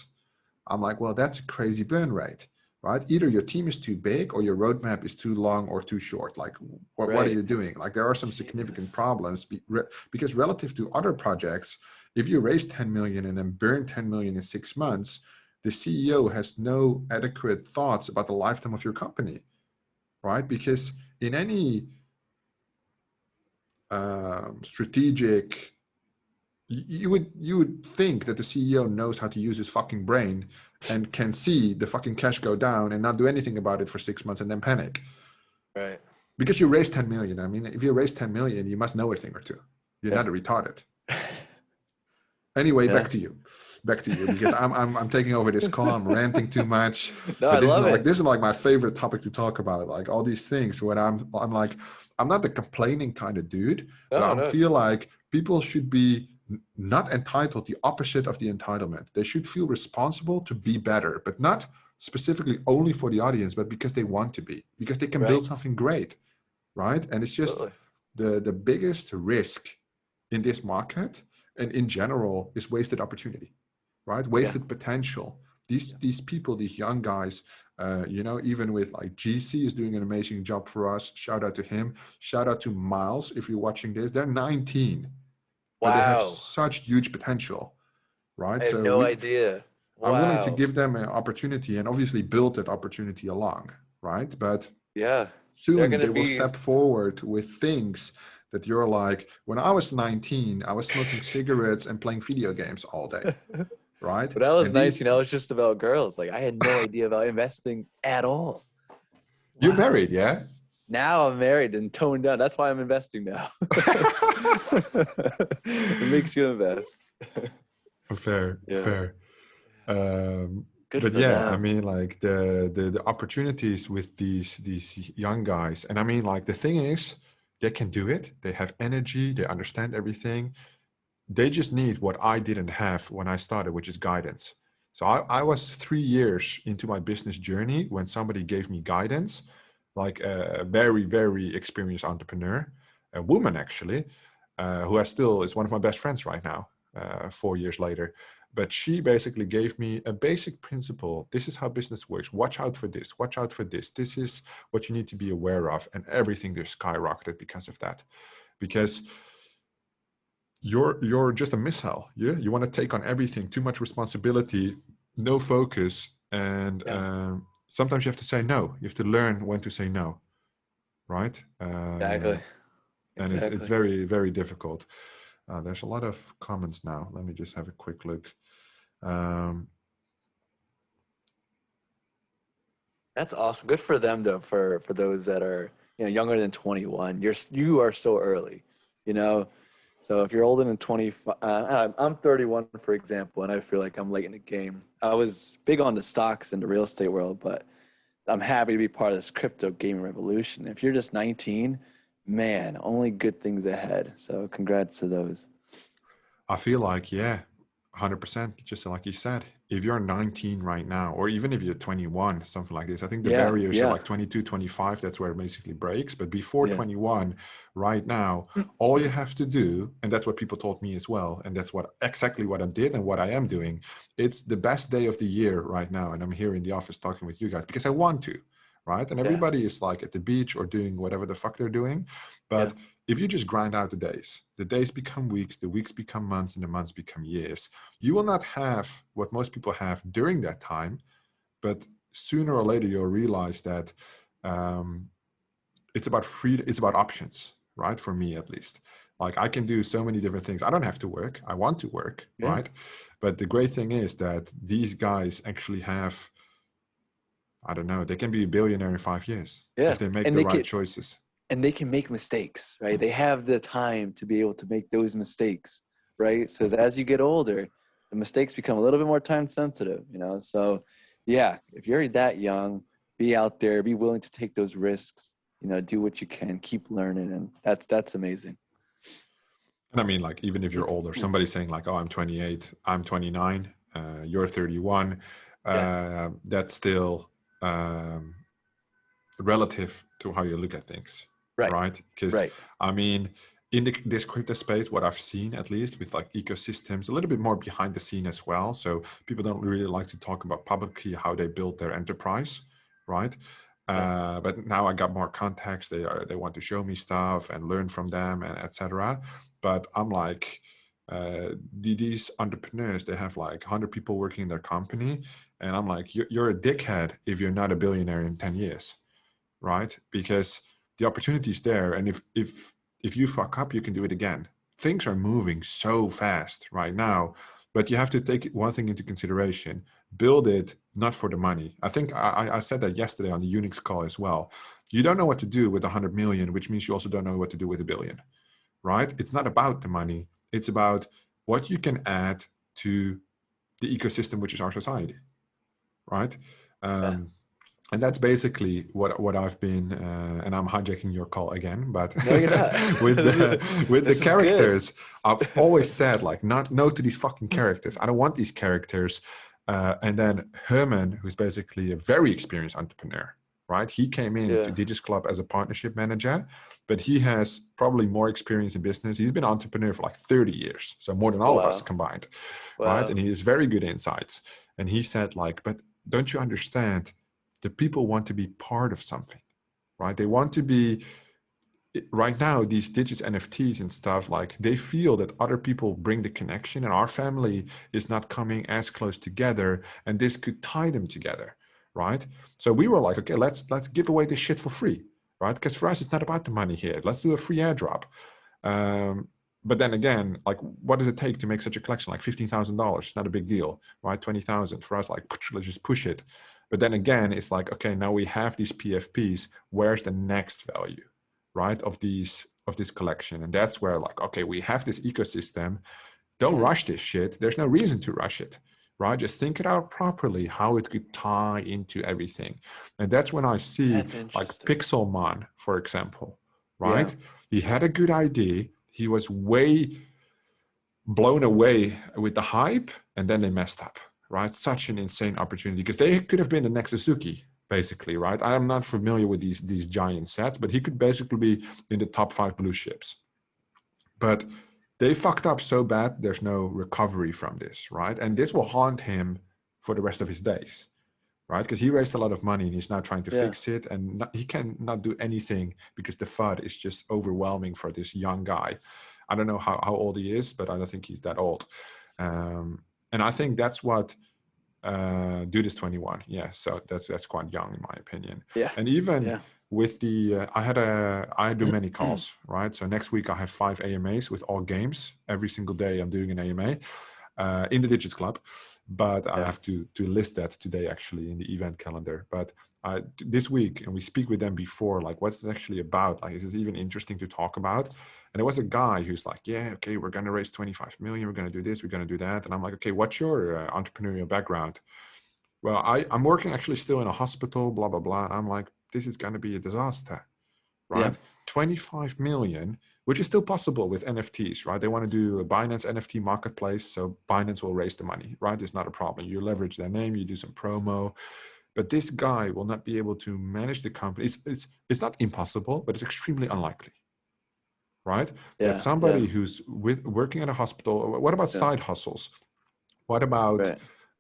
I'm like, well, that's a crazy burn rate, right? Either your team is too big or your roadmap is too long or too short. Like, what are Right. you doing? Like, there are some significant problems because relative to other projects, if you raise 10 million and then burn 10 million in 6 months, the CEO has no adequate thoughts about the lifetime of your company, right? Because in any strategic, you would think that the CEO knows how to use his fucking brain and can see the fucking cash go down and not do anything about it for 6 months and then panic. Right. Because you raised 10 million. I mean, if you raise 10 million, you must know a thing or two. You're Yeah. not a retarded. Anyway, Yeah. back to you. Back to you, because I'm taking over this call. I'm ranting too much. No, I But love it. this is like my favorite topic to talk about. Like all these things when I'm like, I'm not the complaining kind of dude, but No, I no, it's feel like people should be not entitled, the opposite of the entitlement. They should feel responsible to be better, but not specifically only for the audience, but because they want to be, because they can right. build something great, right? And it's just Absolutely. the biggest risk in this market and in general is wasted opportunity, right? Yeah. Wasted potential. These people, these young guys, even with like GC is doing an amazing job for us. Shout out to him. Shout out to Miles. If you're watching this, they're 19, but they have Wow. such huge potential, right? I had So no idea. I'm willing to Wow. give them an opportunity and obviously build that opportunity along, right? But Yeah. They're soon gonna they will be. step forward with things that you're like, when I was 19, I was smoking cigarettes and playing video games all day, right? When I was And these, 19, I was just about girls. Like I had no idea about investing at all. you're Wow. married, yeah? Now I'm married and toned down. That's why I'm investing now. It makes you invest. Fair, Yeah. fair. Um, Good but for yeah, I them. mean, like the opportunities with these young guys, and I mean, like the thing is, they can do it. They have energy. They understand everything. They just need what I didn't have when I started, which is guidance. So I was 3 years into my business journey when somebody gave me guidance, like a very, very experienced entrepreneur, a woman actually, who I still is one of my best friends right now, 4 years later. But she basically gave me a basic principle. This is how business works. Watch out for this. Watch out for this. This is what you need to be aware of. And everything just skyrocketed because of that. Because you're just a missile. Yeah, you want to take on everything, too much responsibility, no focus, and Yeah. sometimes you have to say no. You have to learn when to say no, right? Exactly. And it's Exactly. very, very difficult. There's a lot of comments now. Let me just have a quick look. um, That's awesome. Good for them though. For those that are younger than 21, you are so early. You know, so if you're older than 25, I'm 31 for example, and I feel like I'm late in the game. I was big on the stocks and the real estate world, but I'm happy to be part of this crypto gaming revolution. If you're just 19, man, only good things ahead. So congrats to those. I feel like, yeah, 100%. Just like you said, if you're 19 right now, or even if you're 21, something like this, I think the Yeah, barriers are yeah, like 22, 25. That's where it basically breaks. But before yeah, 21, right now, all you have to do, and that's what people told me as well, and that's what exactly what I did and what I am doing. It's the best day of the year right now, and I'm here in the office talking with you guys because I want to, right? And yeah, everybody is like at the beach or doing whatever the fuck they're doing, yeah, but if you just grind out the days become weeks, the weeks become months, and the months become years. You will not have what most people have during that time, but sooner or later you'll realize that um, it's about freedom, it's about options, right? For me, at least. Like I can do so many different things. I don't have to work. I want to work, yeah, right? But the great thing is that these guys actually have, I don't know, they can be a billionaire in 5 years yeah. if they make And the they right can choices. and they can make mistakes, right? They have the time to be able to make those mistakes, right? So as you get older, the mistakes become a little bit more time sensitive, you know? So yeah, if you're that young, be out there, be willing to take those risks, you know, do what you can, keep learning. And that's amazing. And I mean, like, even if you're older, somebody saying like, "Oh, I'm 28, I'm 29, you're 31," Yeah, that's still um, relative to how you look at things, right, right? Because right. I mean, in this crypto space, what I've seen at least with like ecosystems, a little bit more behind the scene as well. So people don't really like to talk about publicly how they build their enterprise, right? Yeah, But now I got more contacts. They want to show me stuff and learn from them and etc. But I'm like, these entrepreneurs, they have like 100 people working in their company, and I'm like, you're a dickhead if you're not a billionaire in 10 years, right? Because the opportunity is there, and if you fuck up, you can do it again. Things are moving so fast right now, but you have to take one thing into consideration: build it not for the money. I think I said that yesterday on the Unix call as well. You don't know what to do with 100 million, which means you also don't know what to do with a billion, right? It's not about the money. It's about what you can add to the ecosystem, which is our society, right? yeah. Um, and that's basically what I've been, and I'm hijacking your call again, but No, you're not. with the This is good. characters, I've always said like, not no to these fucking characters. I don't want these characters. And then Herman, who's basically a very experienced entrepreneur, right? He came into Yeah. Digis Club as a partnership manager, but he has probably more experience in business. He's been an entrepreneur for like 30 years, so more than all of us Wow. combined, right? Wow. And he has very good insights. And he said like, but don't you understand? The people want to be part of something, right? They want to be, right now, these digits NFTs and stuff, like they feel that other people bring the connection and our family is not coming as close together, and this could tie them together, right? So we were like, okay, let's give away this shit for free, right? Because for us, it's not about the money here. Let's do a free airdrop. But then again, like, what does it take to make such a collection? Like $15,000, it's not a big deal, right? 20,000 for us, like, let's just push it. But then again, it's like, okay, now we have these PFPs. Where's the next value, right? Of this collection, and that's where like, okay, we have this ecosystem. Don't Mhm. rush this shit. There's no reason to rush it, right? Just think it out properly, how it could tie into everything, and that's when I see That's like interesting. Pixelmon, for example, Yeah. right? He had a good idea. He was way blown away with the hype, and then they messed up, right? Such an insane opportunity, because they could have been the next Suzuki, basically, right? I'm not familiar with these giant sets, but he could basically be in the top 5 blue chips. But they fucked up so bad, there's no recovery from this, right? And this will haunt him for the rest of his days, right? Because he raised a lot of money and he's now trying to Yeah. fix it, and he can not do anything because the FUD is just overwhelming for this young guy. I don't know how old he is, but I don't think he's that old. And I think that's what dude is 21. Yeah, so that's quite young in my opinion. Yeah. And even Yeah. with the I do many calls, right? So next week I have 5 AMAs with all games. Every single day I'm doing an AMA in the Digits Club, but I Yeah. have to list that today actually in the event calendar. But this week, and we speak with them before, like, what's it actually about? Like, is this even interesting to talk about? And there was a guy who's like, yeah, okay, we're going to raise 25 million. We're going to do this. We're going to do that. And I'm like, okay, what's your entrepreneurial background? Well, I'm working actually still in a hospital, blah, blah, blah. And I'm like, this is going to be a disaster, Yeah. right? 25 million, which is still possible with NFTs, right? They want to do a Binance NFT marketplace. So Binance will raise the money, right? It's not a problem. You leverage their name, you do some promo, but this guy will not be able to manage the company. It's not impossible, but it's extremely unlikely, right? That Yeah. Yeah. somebody who's working at a hospital, what about Yeah. side hustles? What about Right.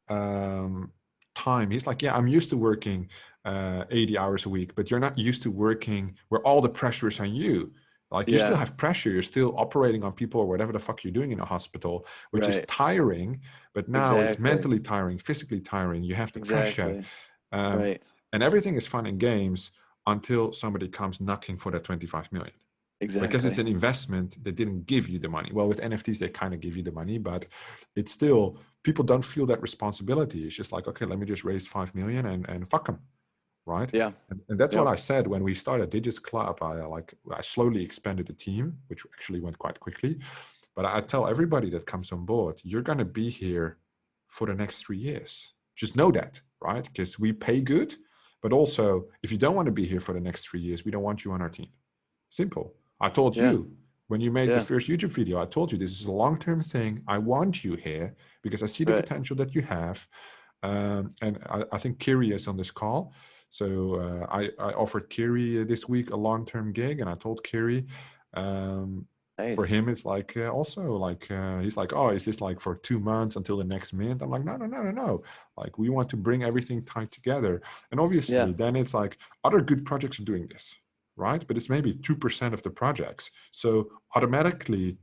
um, time? He's like, yeah, I'm used to working 80 hours a week, but you're not used to working where all the pressure is on you. Like you still Yeah. have pressure. You're still operating on people or whatever the fuck you're doing in a hospital, which is Right. tiring, but now it's Exactly. mentally tiring, physically tiring. You have the pressure. Exactly. Um, Right. and everything is fun and games until somebody comes knocking for that 25 million. Because it's Exactly. an investment, they didn't give you the money. Well, with NFTs, they kind of give you the money, but it's still, people don't feel that responsibility. It's just like, okay, let me just raise 5 million and fuck them, right? Yeah. And that's what Yep. I said when we started Digits Club. I slowly expanded the team, which actually went quite quickly. But I tell everybody that comes on board, you're going to be here for the next 3 years. Just know that, right? Because we pay good, but also if you don't want to be here for the next 3 years, we don't want you on our team. Simple. I told Yeah. you when you made the Yeah. first YouTube video, I told you this is a long-term thing. I want you here because I see the Right. potential that you have. And I think Kiri is on this call. So I offered Kiri this week a long-term gig, and I told Kiri, for Nice. him, it's like also like he's like, oh, is this like for 2 months until the next mint? I'm like, no, no, no, no, no. Like we want to bring everything tied together, and Yeah. obviously, then it's like other good projects are doing this, right? But it's maybe 2% of the projects. So automatically,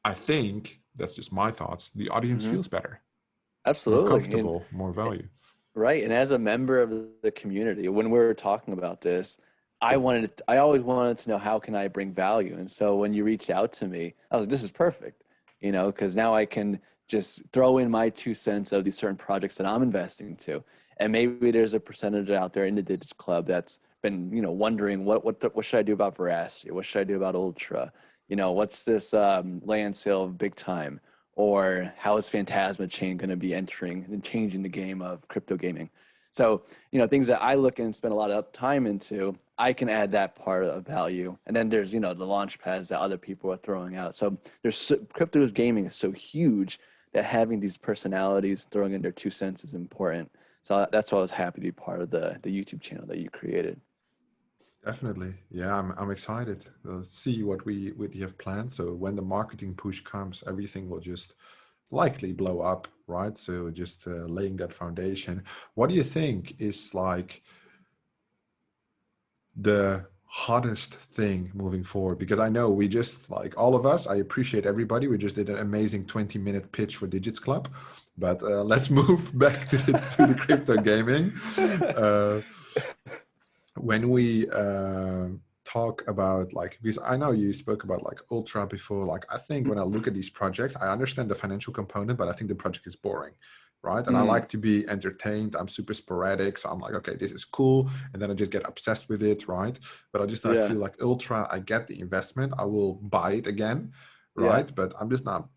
I think that's just my thoughts. The audience Hmm. feels better, more Absolutely. And comfortable, more value. right. And as a member of the community, when we were talking about this, I always wanted to know how can I bring value. And so when you reached out to me, I was like, this is perfect, because now I can just throw in my 2 cents of these certain projects that I'm investing to. And maybe there's a percentage out there in the Digits Club that's been, wondering what should I do about Veracity? What should I do about Ultra? What's this land sale of big time? Or how is Phantasma Chain going to be entering and changing the game of crypto gaming? So, things that I look and spend a lot of time into, I can add that part of value. And then there's, the launch pads that other people are throwing out. So crypto gaming is so huge that having these personalities throwing in their 2 cents is important. So that's why I was happy to be part of the YouTube channel that you created. Definitely. Yeah, I'm excited. Let's see what we have planned. So when the marketing push comes, everything will just likely blow up, right? So just laying that foundation. What do you think is like the hottest thing moving forward? Because I know we just like all of us, I appreciate everybody. We just did an amazing 20-minute pitch for Digits Club, but let's move back to the crypto gaming. Uh, when we talk about like, because I know you spoke about like Ultra before, like I think when I look at these projects, I understand the financial component, but I think the project is boring, right? And I Mm, like to be entertained. I'm super sporadic, so I'm like, okay, this is cool, and then I just get obsessed with it, right? But I just like yeah, feel like Ultra, I get the investment, I will buy it again, yeah. right? But I'm just not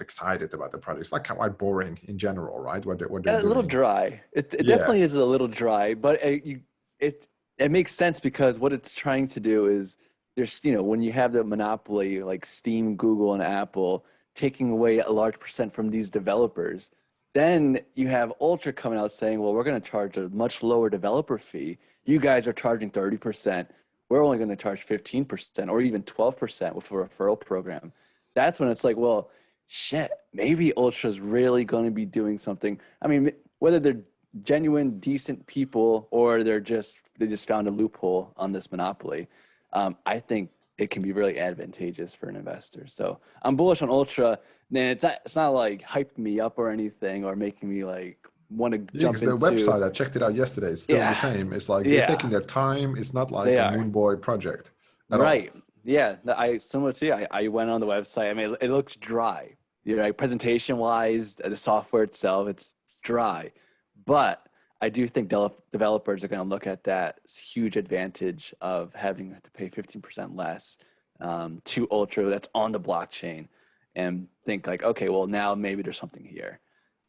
excited about the project. It's like quite boring in general, right? What they're A little doing. dry. It Yeah, definitely is a little dry, but it makes sense because what it's trying to do is there's when you have the monopoly like Steam, Google, and Apple taking away a large percent from these developers, then you have Ultra coming out saying, well, we're going to charge a much lower developer fee. You guys are charging 30%. We're only going to charge 15% or even 12% with a referral program. That's when it's like, well, shit, maybe Ultra's really going to be doing something. I mean, whether they're genuine, decent people or they just found a loophole on this monopoly, I think it can be really advantageous for an investor. So I'm bullish on Ultra. Man, it's not like hyping me up or anything or making me like want to yeah, jump because the into. website, I checked it out yesterday. It's still the Yeah, same. It's like they're yeah, taking their time. It's not like they a are. Moon Boy project at all. Right. Yeah. Similar to you, I went on the website. I mean, it looks dry. Like presentation wise, the software itself, it's dry. But I do think developers are going to look at that huge advantage of having to pay 15% less to Ultra that's on the blockchain and think like, okay, well now maybe there's something here.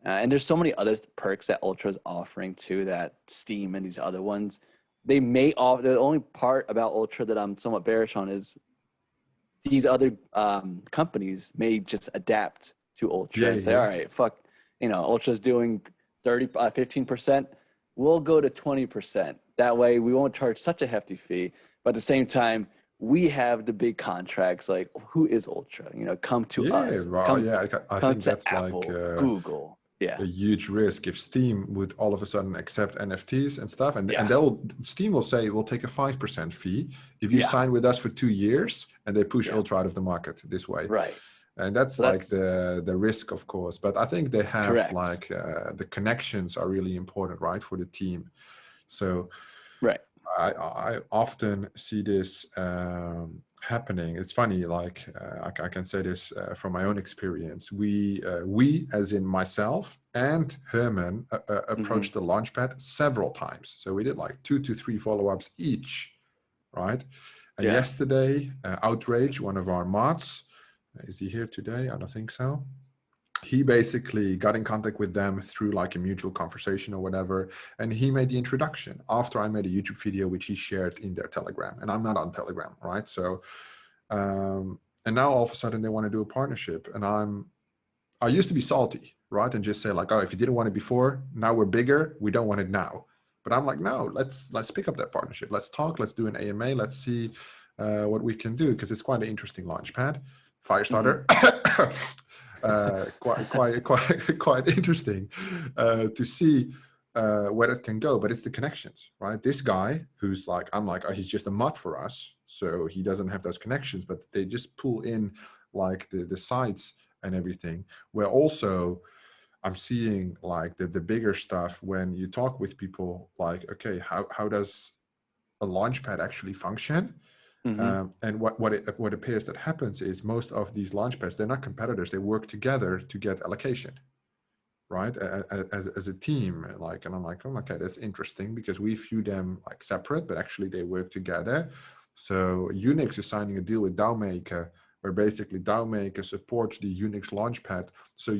And there's so many other perks that Ultra is offering too, that Steam and these other ones, they may offer. The only part about Ultra that I'm somewhat bearish on is these other companies may just adapt to Ultra and say, all right, fuck, Ultra's doing 15%, we'll go to 20%. That way we won't charge such a hefty fee, but at the same time, we have the big contracts. Like, who is Ultra? Come to us. I Come think to that's Apple, like Google. Yeah. a huge risk if Steam would all of a sudden accept NFTs and stuff, and Yeah. Steam will say we'll take a 5% fee if you Yeah. sign with us for 2 years, and they push Yeah. Ultra out of the market this way. Right. And that's So like the risk, of course. But I think they have correct. like the connections are really important, right, for the team. So right. I often see this happening. It's funny, like I can say this from my own experience. We as in myself and Herman approached the Launchpad several times. So we did like 2 to 3 follow-ups each, right? And yesterday, Outrage, one of our mods, is he here today? I don't think so. He basically got in contact with them through like a mutual conversation or whatever. And he made the introduction after I made a YouTube video, which he shared in their Telegram. And I'm not on Telegram, right? So, and now all of a sudden they want to do a partnership. And I used to be salty, right? And just say like, oh, if you didn't want it before, now we're bigger, we don't want it now. But I'm like, no, let's pick up that partnership. Let's talk, let's do an AMA, let's see what we can do, because it's quite an interesting launchpad. Firestarter. Quite interesting to see where it can go, but it's the connections, right? This guy who's like, I'm like, oh, he's just a mod for us, so he doesn't have those connections, but they just pull in like the sites and everything. Where also I'm seeing like the bigger stuff when you talk with people, like, okay, how does a launchpad actually function? And what appears that happens is most of these launchpads, they're not competitors, they work together to get allocation, right? As a team, like, and I'm like, oh, okay, that's interesting, because we view them like separate, but actually they work together. So Unix is signing a deal with DAOmaker, where basically DAOmaker supports the Unix launchpad, so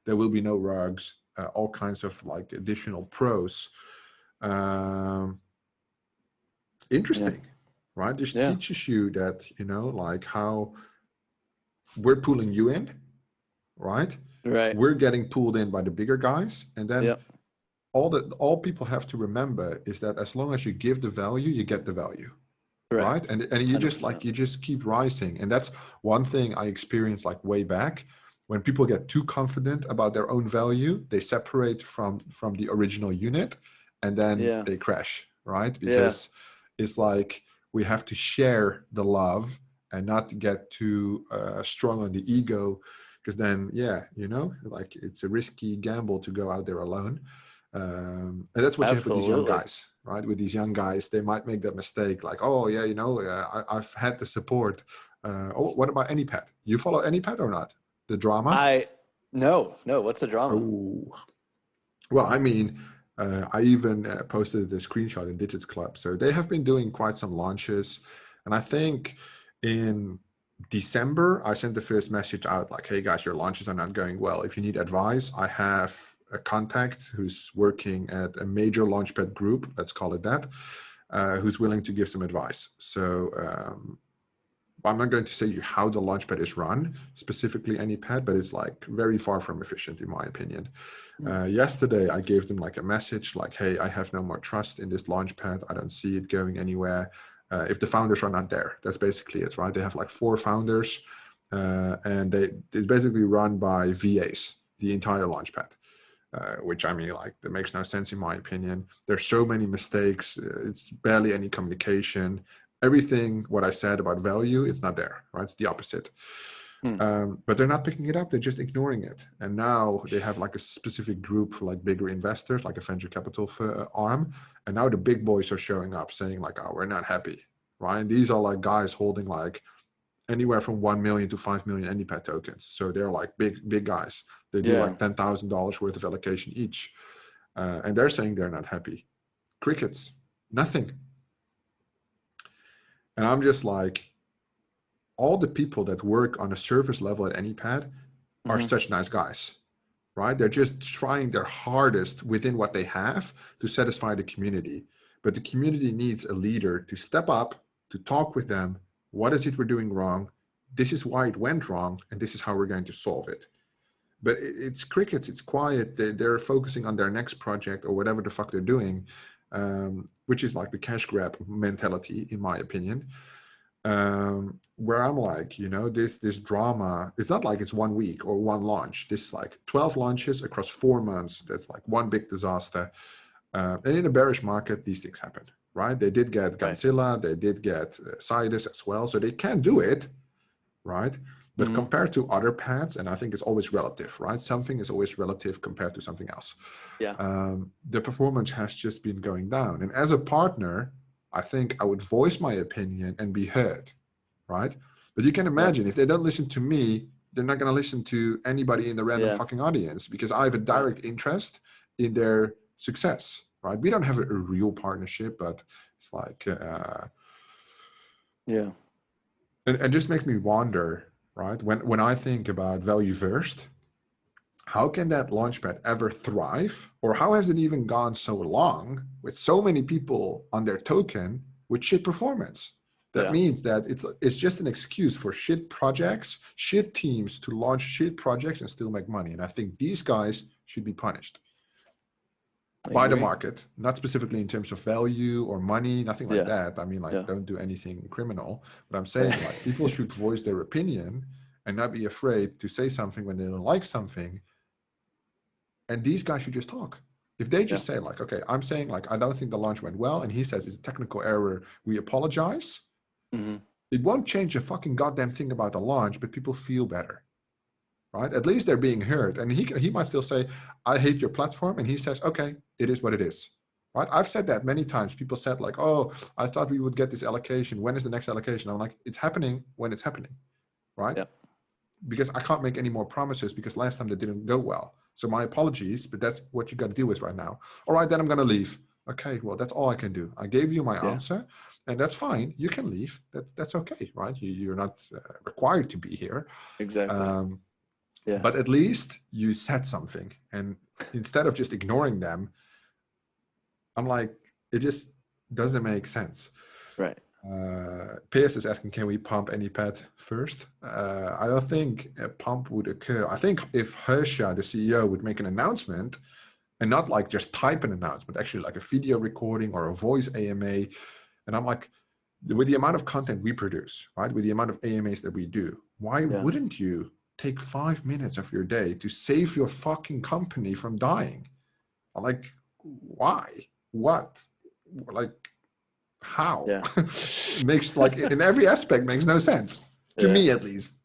there will be no rugs, all kinds of like additional pros. Interesting. Right? This teaches you that, like how we're pulling you in, right? Right. We're getting pulled in by the bigger guys. And then all people have to remember is that as long as you give the value, you get the value. Right? And you 100%. Just like, you just keep rising. And that's one thing I experienced like way back. When people get too confident about their own value, they separate from the original unit, and then they crash, right? Because it's like, we have to share the love and not get too strong on the ego, because then, like, it's a risky gamble to go out there alone. And that's what you have with these young guys, right? With these young guys, they might make that mistake, like, oh yeah, I've had the support. What about AnyPad? You follow AnyPad or not? The drama? No. What's the drama? Oh, well, I mean, I even posted the screenshot in Digits Club. So they have been doing quite some launches. And I think in December, I sent the first message out like, hey guys, your launches are not going well. If you need advice, I have a contact who's working at a major launchpad group, let's call it that, who's willing to give some advice. So I'm not going to say how the launchpad is run, specifically AnyPad, but it's like very far from efficient in my opinion. Yesterday, I gave them like a message like, hey, I have no more trust in this launchpad. I don't see it going anywhere. If the founders are not there, that's basically it, right? They have like 4 founders and it's basically run by VAs, the entire launchpad. Which, I mean, like, that makes no sense in my opinion. There's so many mistakes. It's barely any communication. Everything what I said about value, it's not there, right? It's the opposite. But they're not picking it up. They're just ignoring it. And now they have like a specific group for like bigger investors, like a venture capital arm. And now the big boys are showing up saying like, oh, we're not happy, right? And these are like guys holding like anywhere from 1 million to 5 million AnyPad tokens. So they're like big guys. They do like $10,000 worth of allocation each. And they're saying they're not happy. Crickets, nothing. And I'm just like, all the people that work on a service level at AnyPad are such nice guys, right? They're just trying their hardest within what they have to satisfy the community. But the community needs a leader to step up, to talk with them. What is it we're doing wrong? This is why it went wrong, and this is how we're going to solve it. But it's crickets, it's quiet. They're focusing on their next project or whatever the fuck they're doing, which is like the cash grab mentality, in my opinion. Where I'm like, you know, this drama, it's not like it's 1 week or one launch. This is like 12 launches across 4 months. That's like one big disaster. And in a bearish market, these things happen, right? They did get Godzilla, they did get Sidus as well. So they can do it, right? But compared to other paths, and I think it's always relative, right? Something is always relative compared to something else. Yeah. The performance has just been going down. And as a partner, I think I would voice my opinion and be heard, right? But you can imagine if they don't listen to me, they're not going to listen to anybody in the random fucking audience, because I have a direct interest in their success, right? We don't have a real partnership, but it's like, and it just makes me wonder, right? When I think about value first, how can that launchpad ever thrive? Or how has it even gone so long with so many people on their token with shit performance? That means that it's just an excuse for shit projects, shit teams to launch shit projects and still make money. And I think these guys should be punished by the market, not specifically in terms of value or money, nothing like that. I mean, like, don't do anything criminal. But I'm saying, like, people should voice their opinion and not be afraid to say something when they don't like something. And these guys should just talk. If they just say, like, okay, I'm saying, like, I don't think the launch went well, and he says it's a technical error, we apologize. It won't change a fucking goddamn thing about the launch, but people feel better, right? At least they're being heard. And he might still say, I hate your platform. And he says, okay, it is what it is, right? I've said that many times. People said, like, oh, I thought we would get this allocation. When is the next allocation? I'm like, it's happening when it's happening, right? Because I can't make any more promises, because last time that didn't go well. So my apologies, but that's what you got to deal with right now. All right, then I'm going to leave. Okay, well, that's all I can do. I gave you my answer, and that's fine. You can leave. That's okay, right? You're not required to be here. Exactly. But at least you said something. And instead of just ignoring them, I'm like, it just doesn't make sense. Right. PS is asking, can we pump any pet first? I don't think a pump would occur. I think if Hersha, the CEO, would make an announcement, and not like just type an announcement, actually like a video recording or a voice AMA. And I'm like, with the amount of content we produce, right, with the amount of AMAs that we do, why wouldn't you take 5 minutes of your day to save your fucking company from dying? I'm like, why? What? Like, how? It makes, like, in every aspect makes no sense to me, at least.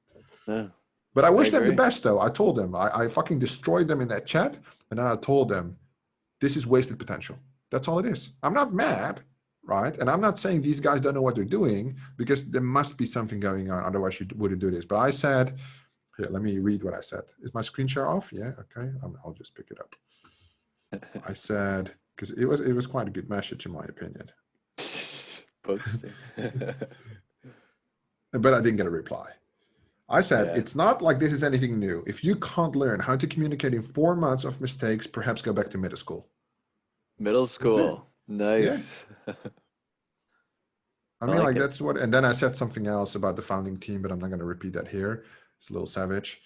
But I wish them the best, though. I told them, I fucking destroyed them in that chat, and then I told them, this is wasted potential. That's all it is. I'm not mad, right? And I'm not saying these guys don't know what they're doing, because there must be something going on, otherwise you wouldn't do this. But I said, here, let me read what I said. Is my screen share off? Yeah, okay. I'll just pick it up. I said, because it was quite a good message, in my opinion. But I didn't get a reply. I said, it's not like this is anything new. If you can't learn how to communicate in 4 months of mistakes, perhaps go back to middle school. Middle school. Nice. Yeah. I mean, like that's what, and then I said something else about the founding team, but I'm not going to repeat that here. It's a little savage.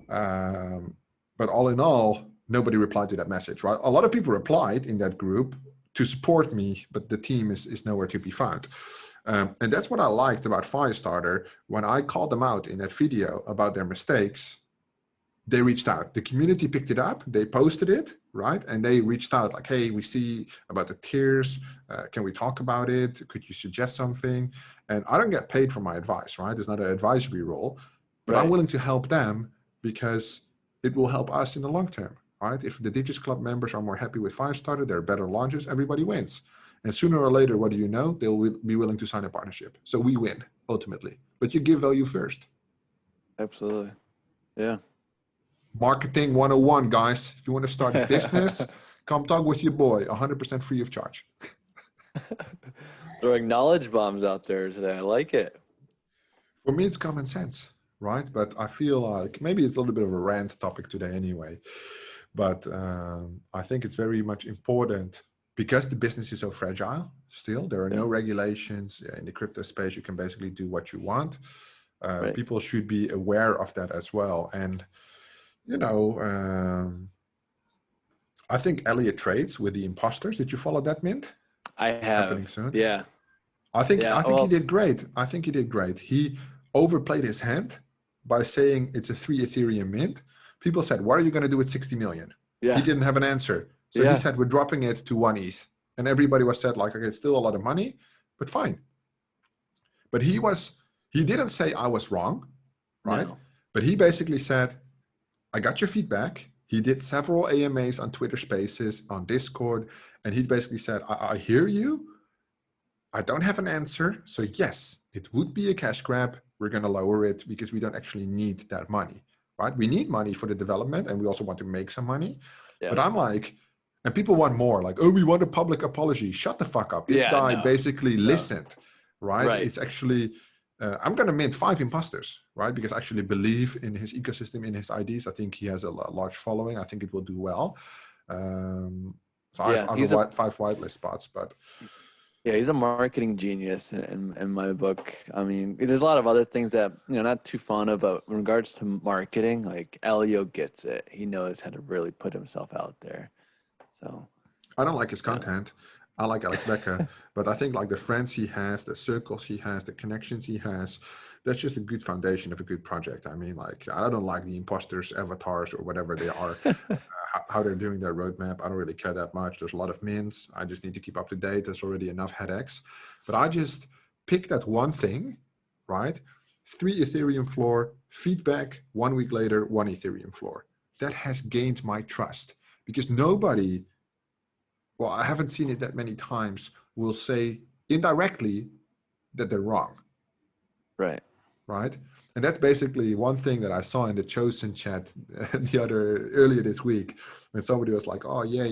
But all in all, nobody replied to that message, right? A lot of people replied in that group to support me, but the team is nowhere to be found. And that's what I liked about Firestarter. When I called them out in that video about their mistakes, they reached out. The community picked it up. They posted it, right? And they reached out like, hey, we see about the tiers. Can we talk about it? Could you suggest something? And I don't get paid for my advice, right? It's not an advisory role, but I'm willing to help them because it will help us in the long term, right? If the Digits Club members are more happy with Firestarter, they're better launches, everybody wins. And sooner or later, what do you know? They'll be willing to sign a partnership. So we win, ultimately. But you give value first. Absolutely. Yeah. Marketing 101, guys. If you want to start a business, come talk with your boy, 100% free of charge. Throwing knowledge bombs out there today. I like it. For me, it's common sense, right? But I feel like maybe it's a little bit of a rant topic today anyway. But I think it's very much important because the business is so fragile still. There are no regulations in the crypto space. You can basically do what you want. People should be aware of that as well. And, you know, I think Elliot trades with the imposters. Did you follow that, Mint? I have. Happening soon. Yeah. I think he did great. I think he did great. He overplayed his hand by saying it's a 3 Ethereum mint. People said, what are you going to do with 60 million? Yeah. He didn't have an answer. So he said, we're dropping it to 1 ETH. And everybody was said like, okay, it's still a lot of money, but fine. But he didn't say I was wrong, right? No. But he basically said, I got your feedback. He did several AMAs on Twitter Spaces, on Discord. And he basically said, I hear you. I don't have an answer. So yes, it would be a cash grab. We're going to lower it because we don't actually need that money, right? We need money for the development and we also want to make some money. Yeah. But I'm like, and people want more like, oh, we want a public apology. Shut the fuck up. This guy basically listened, right? It's actually, I'm going to mint 5 imposters, right? Because I actually believe in his ecosystem, in his IDs. I think he has a large following. I think it will do well. So I have 5 whitelist spots, but... Yeah, he's a marketing genius in my book. I mean, there's a lot of other things that, you know, not too fond of, but in regards to marketing, like Elio gets it. He knows how to really put himself out there. So I don't like his content. I like Alex Becker, but I think like the friends he has, the circles he has, the connections he has, that's just a good foundation of a good project. I mean, like, I don't like the imposters, avatars, or whatever they are, how they're doing their roadmap. I don't really care that much. There's a lot of mints. I just need to keep up to date. There's already enough headaches. But I just pick that one thing, right? 3 Ethereum floor, feedback, 1 week later, 1 Ethereum floor. That has gained my trust because nobody, well, I haven't seen it that many times, will say indirectly that they're wrong. Right. And that's basically one thing that I saw in the Chosen chat earlier this week, when somebody was like, oh yeah,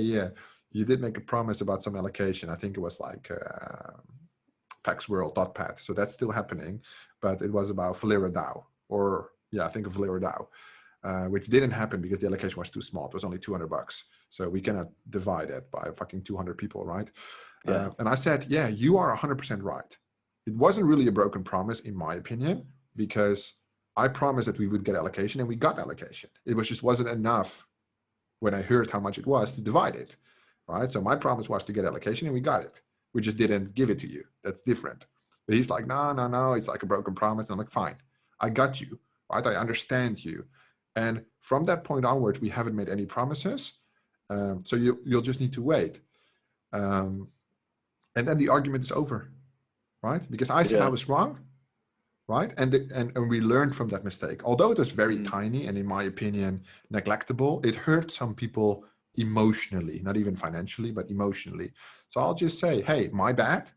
you did make a promise about some allocation. I think it was like PaxWorld.pat. So that's still happening, but it was about Valera DAO, or I think of Valera DAO, which didn't happen because the allocation was too small. It was only $200. So we cannot divide it by fucking 200 people, right? Yeah. And I said, yeah, you are 100% right. It wasn't really a broken promise, in my opinion, because I promised that we would get allocation and we got allocation. It just wasn't enough when I heard how much it was to divide it, right? So my promise was to get allocation and we got it. We just didn't give it to you. That's different. But he's like, no, it's like a broken promise. And I'm like, fine, I got you, right? I understand you. And from that point onwards, we haven't made any promises. So you'll just need to wait. And then the argument is over, right? Because I said I was wrong. Right, and we learned from that mistake. Although it was very tiny and, in my opinion, neglectable, it hurt some people emotionally, not even financially, but emotionally. So I'll just say, hey, my bad.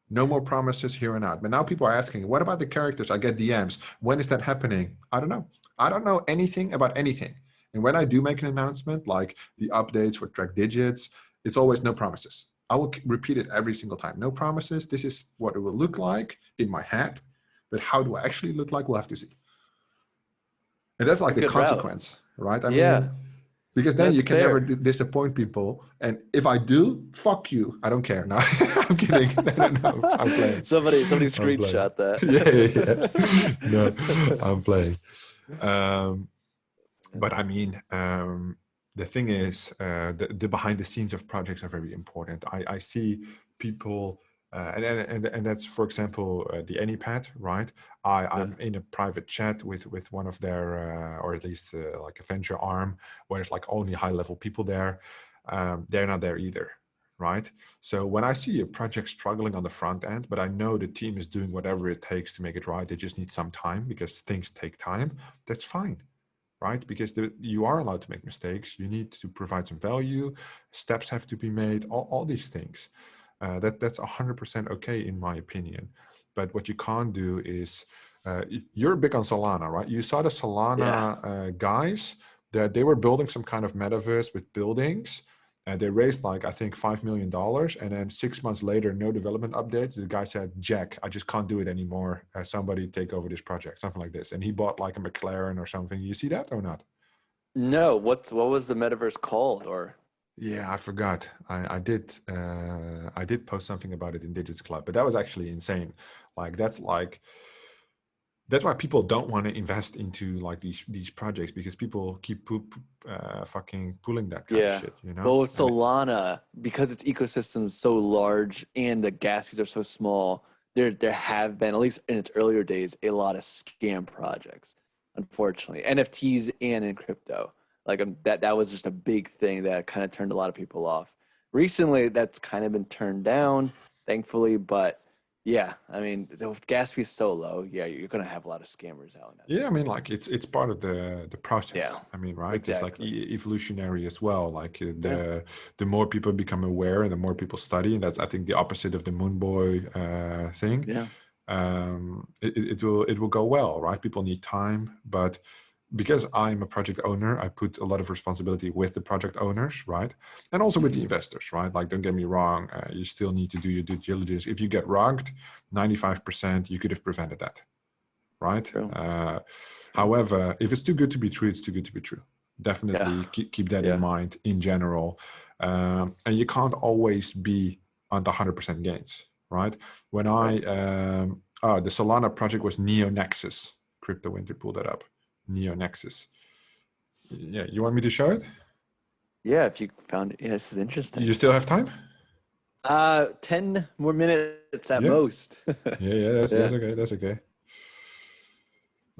No more promises here and out. But now people are asking, what about the characters? I get DMs. When is that happening? I don't know. I don't know anything about anything. And when I do make an announcement, like the updates for track digits, it's always no promises. I will repeat it every single time. No promises. This is what it will look like in my head. But how do I actually look like? We'll have to see. And that's like the consequence, right? I mean, because then you can never disappoint people. And if I do, fuck you. I don't care. No, I'm kidding. No, I'm playing. Somebody screenshot that. Yeah. No, I'm playing. But I mean, the thing is, the behind the scenes of projects are very important. I see people... and that's, for example, the AnyPad, right? I'm in a private chat with one of their, or at least like a venture arm, where it's like only high-level people there. They're not there either, right? So when I see a project struggling on the front end, but I know the team is doing whatever it takes to make it right, they just need some time because things take time, that's fine, right? Because you are allowed to make mistakes. You need to provide some value. Steps have to be made, all these things. That's 100% okay in my opinion. But what you can't do is, you're big on Solana, right? You saw the Solana guys, that they were building some kind of metaverse with buildings. They raised like, I think $5 million. And then 6 months later, no development updates. The guy said, Jack, I just can't do it anymore. Somebody take over this project, something like this. And he bought like a McLaren or something. You see that or not? No, what was the metaverse called? Or Yeah, I forgot. I did post something about it in Digits Club, but that was actually insane. Like that's why people don't want to invest into like these projects, because people keep fucking pulling that kind of yeah. shit, you know? Well, And Solana, because its ecosystem is so large and the gas fees are so small, there have been, at least in its earlier days, a lot of scam projects. Unfortunately, NFTs and in crypto, like that was just a big thing that kind of turned a lot of people off. Recently, that's kind of been turned down, thankfully. But yeah, I mean, the gas fees so low, yeah, you're gonna have a lot of scammers out in that yeah, I mean, space. like it's part of the Yeah, process. I mean, right? It's like exactly. evolutionary as well. Like Yeah, the more people become aware and the more people study, and that's, I think, the opposite of the moon boy thing. yeah, It will go well, right? People need time, but because I'm a project owner, I put a lot of responsibility with the project owners, right? And also with the hmm investors, right? Like, don't get me wrong, you still need to do your due diligence. If you get rugged, 95% you could have prevented that, right? true. True. However, if it's too good to be true, it's too good to be true. Yeah, Definitely keep that in yeah. mind in general. And you can't always be on the 100% gains, right? When Right. the Solana project was NeoNexus. Crypto Winter pulled that up. NeoNexus. Yeah, you want me to show it? Yeah, if you found it, yeah, this is You interesting. still have time? 10 more minutes at Yeah. most. Yeah, that's Yeah. okay. That's okay.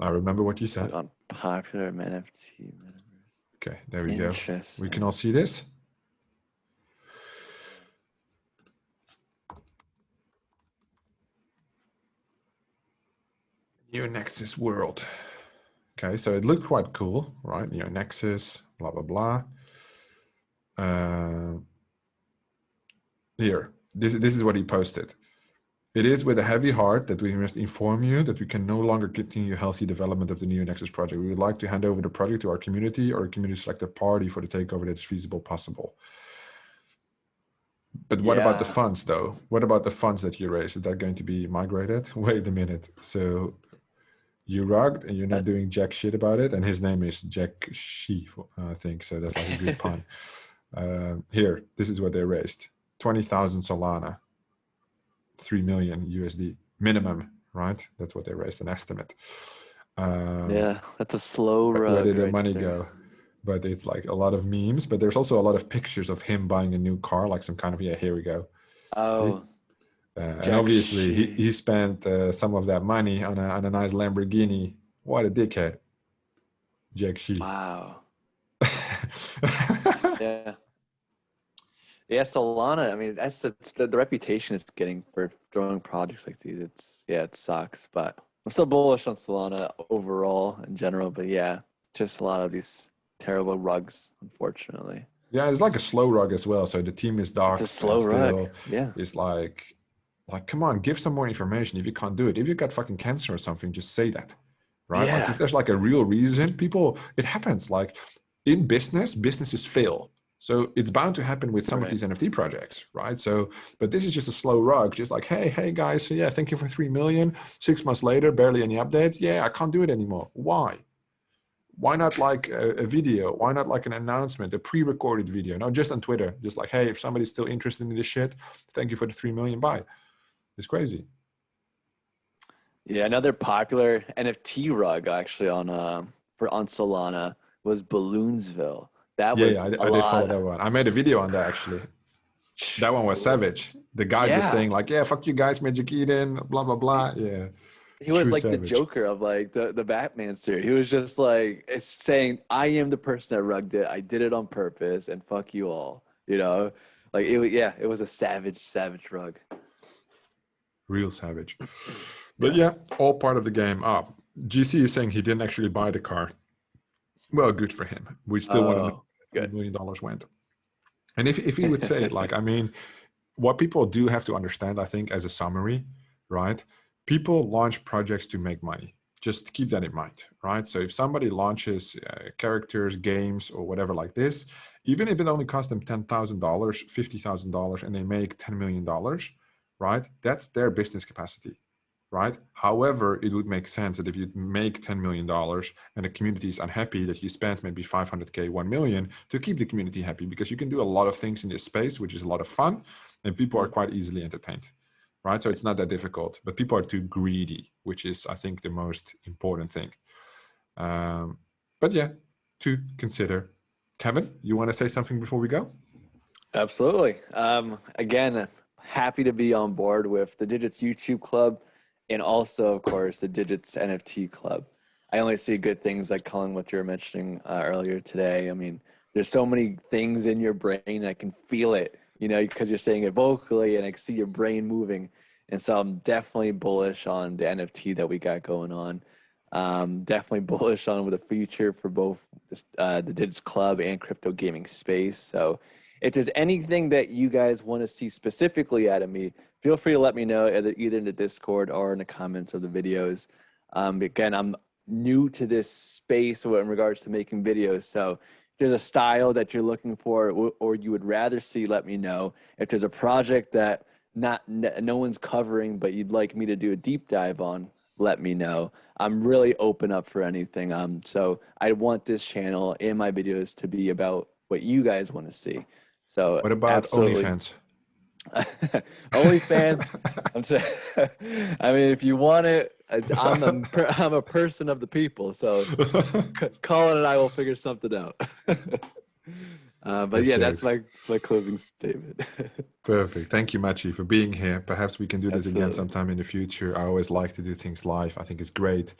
I remember what you Look said. on popular NFT. Okay, there we go. We can Interesting. all see this. NeoNexus world. Okay, so it looked quite cool, right? NeoNexus, blah, blah, blah. Uh, Here, this is what he posted. It is with a heavy heart that we must inform you that we can no longer continue healthy development of the NeoNexus project. We would like to hand over the project to our community or a community selected party for the takeover that is feasible possible. But what about the Yeah. funds, though? What about the funds that you raised? Is that going to be migrated? Wait a minute. So you rugged and you're not That, doing jack shit about it. And his name is Jack Shi, I think. So that's like a good pun. Here, this is what they raised: 20,000 Solana, 3 million USD minimum, right? That's what they raised, an estimate. yeah, that's a slow Where rug did the right money there. go? But it's like a lot of memes, but there's also a lot of pictures of him buying a new car, like some kind of, yeah, here we go. See? Oh, And Jack obviously Shi. he spent some of that money on a nice Lamborghini. What a dickhead, Jack Shi. Wow. Yeah. Yeah, Solana. I mean, that's the reputation it's getting for throwing projects like these. It's yeah, it sucks, but I'm still bullish on Solana overall in general. But yeah, just a lot of these terrible rugs, unfortunately. Yeah, it's like a slow rug as well. So the team is It's a docked and slow rug. still Yeah. it's like, come on, give some more information. If you can't do it, if you got fucking cancer or something, just say that, right? Like, Yeah. if there's like a real reason, people, it happens. Like in business, businesses fail. So it's bound to happen with some of Right. these NFT projects, right? So, but this is just a slow rug, just like, hey guys, so yeah, thank you for 3 million. 6 months later, barely any updates. Yeah, I can't do it anymore. Why? Why not like a video? Why not like an announcement, a pre-recorded video? Not just on Twitter, just like, hey, if somebody's still interested in this shit, thank you for the 3 million buy. It's crazy. Yeah. Another popular NFT rug actually on Solana was Balloonsville. That Yeah, was a I did follow lot. that one. I made a video on that actually. That one was savage. The guy just Yeah. saying like, yeah, fuck you guys, Magic Eden, blah, blah, blah. Yeah, He was true like the savage. Joker of like the Batman series. He was just like it's saying, "I am the person that rugged it. I did it on purpose, and fuck you all." You know, like yeah, it was a savage rug. Real savage. But Yeah. yeah, all part of the game. GC is saying he didn't actually buy the car. Well, good for him. We still want to know Oh, where good. $3 million went. And if he would say it, like, I mean, what people do have to understand, I think, as a summary, right? People launch projects to make money. Just keep that in mind, right? So if somebody launches characters, games, or whatever like this, even if it only costs them $10,000, $50,000, and they make $10 million, right? That's their business capacity. right? However, it would make sense that if you make $10 million and the community is unhappy that you spent maybe 500K, 1 million to keep the community happy, because you can do a lot of things in this space, which is a lot of fun, and people are quite easily entertained, right? So it's not that difficult, but people are too greedy, which is, I think, the most important thing. But yeah, to consider. Kevin, you want to say something before we go? Absolutely. Again, happy to be on board with the Digits YouTube Club and also, of course, the Digits NFT Club. I only see good things, like Colin, what you were mentioning earlier today. I mean, there's so many things in your brain. I can feel it, you know, because you're saying it vocally, and I can see your brain moving. And so I'm definitely bullish on the NFT that we got going on. Definitely bullish on the future for both the Digits Club and crypto gaming space. So if there's anything that you guys want to see specifically out of me, feel free to let me know either in the Discord or in the comments of the videos. Again, I'm new to this space in regards to making videos. So if there's a style that you're looking for or you would rather see, let me know. If there's a project that no one's covering, but you'd like me to do a deep dive on, let me know. I'm really open up for anything. So I want this channel and my videos to be about what you guys want to see. So What about absolutely. OnlyFans? OnlyFans. I'm saying, I mean, if you want it, I'm a person of the people. So Colin and I will figure something out. But yeah, that's my closing statement. Perfect. Thank you, Machi, for being here. Perhaps we can do this again Absolutely. sometime in the future. I always like to do things live. I think it's great.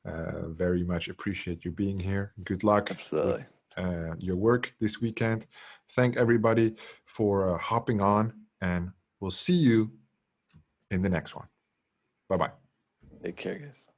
Very much appreciate you being here. Good luck Absolutely. with your work this weekend. Thank everybody for hopping on, and we'll see you in the next one. Bye-bye. Take care, guys.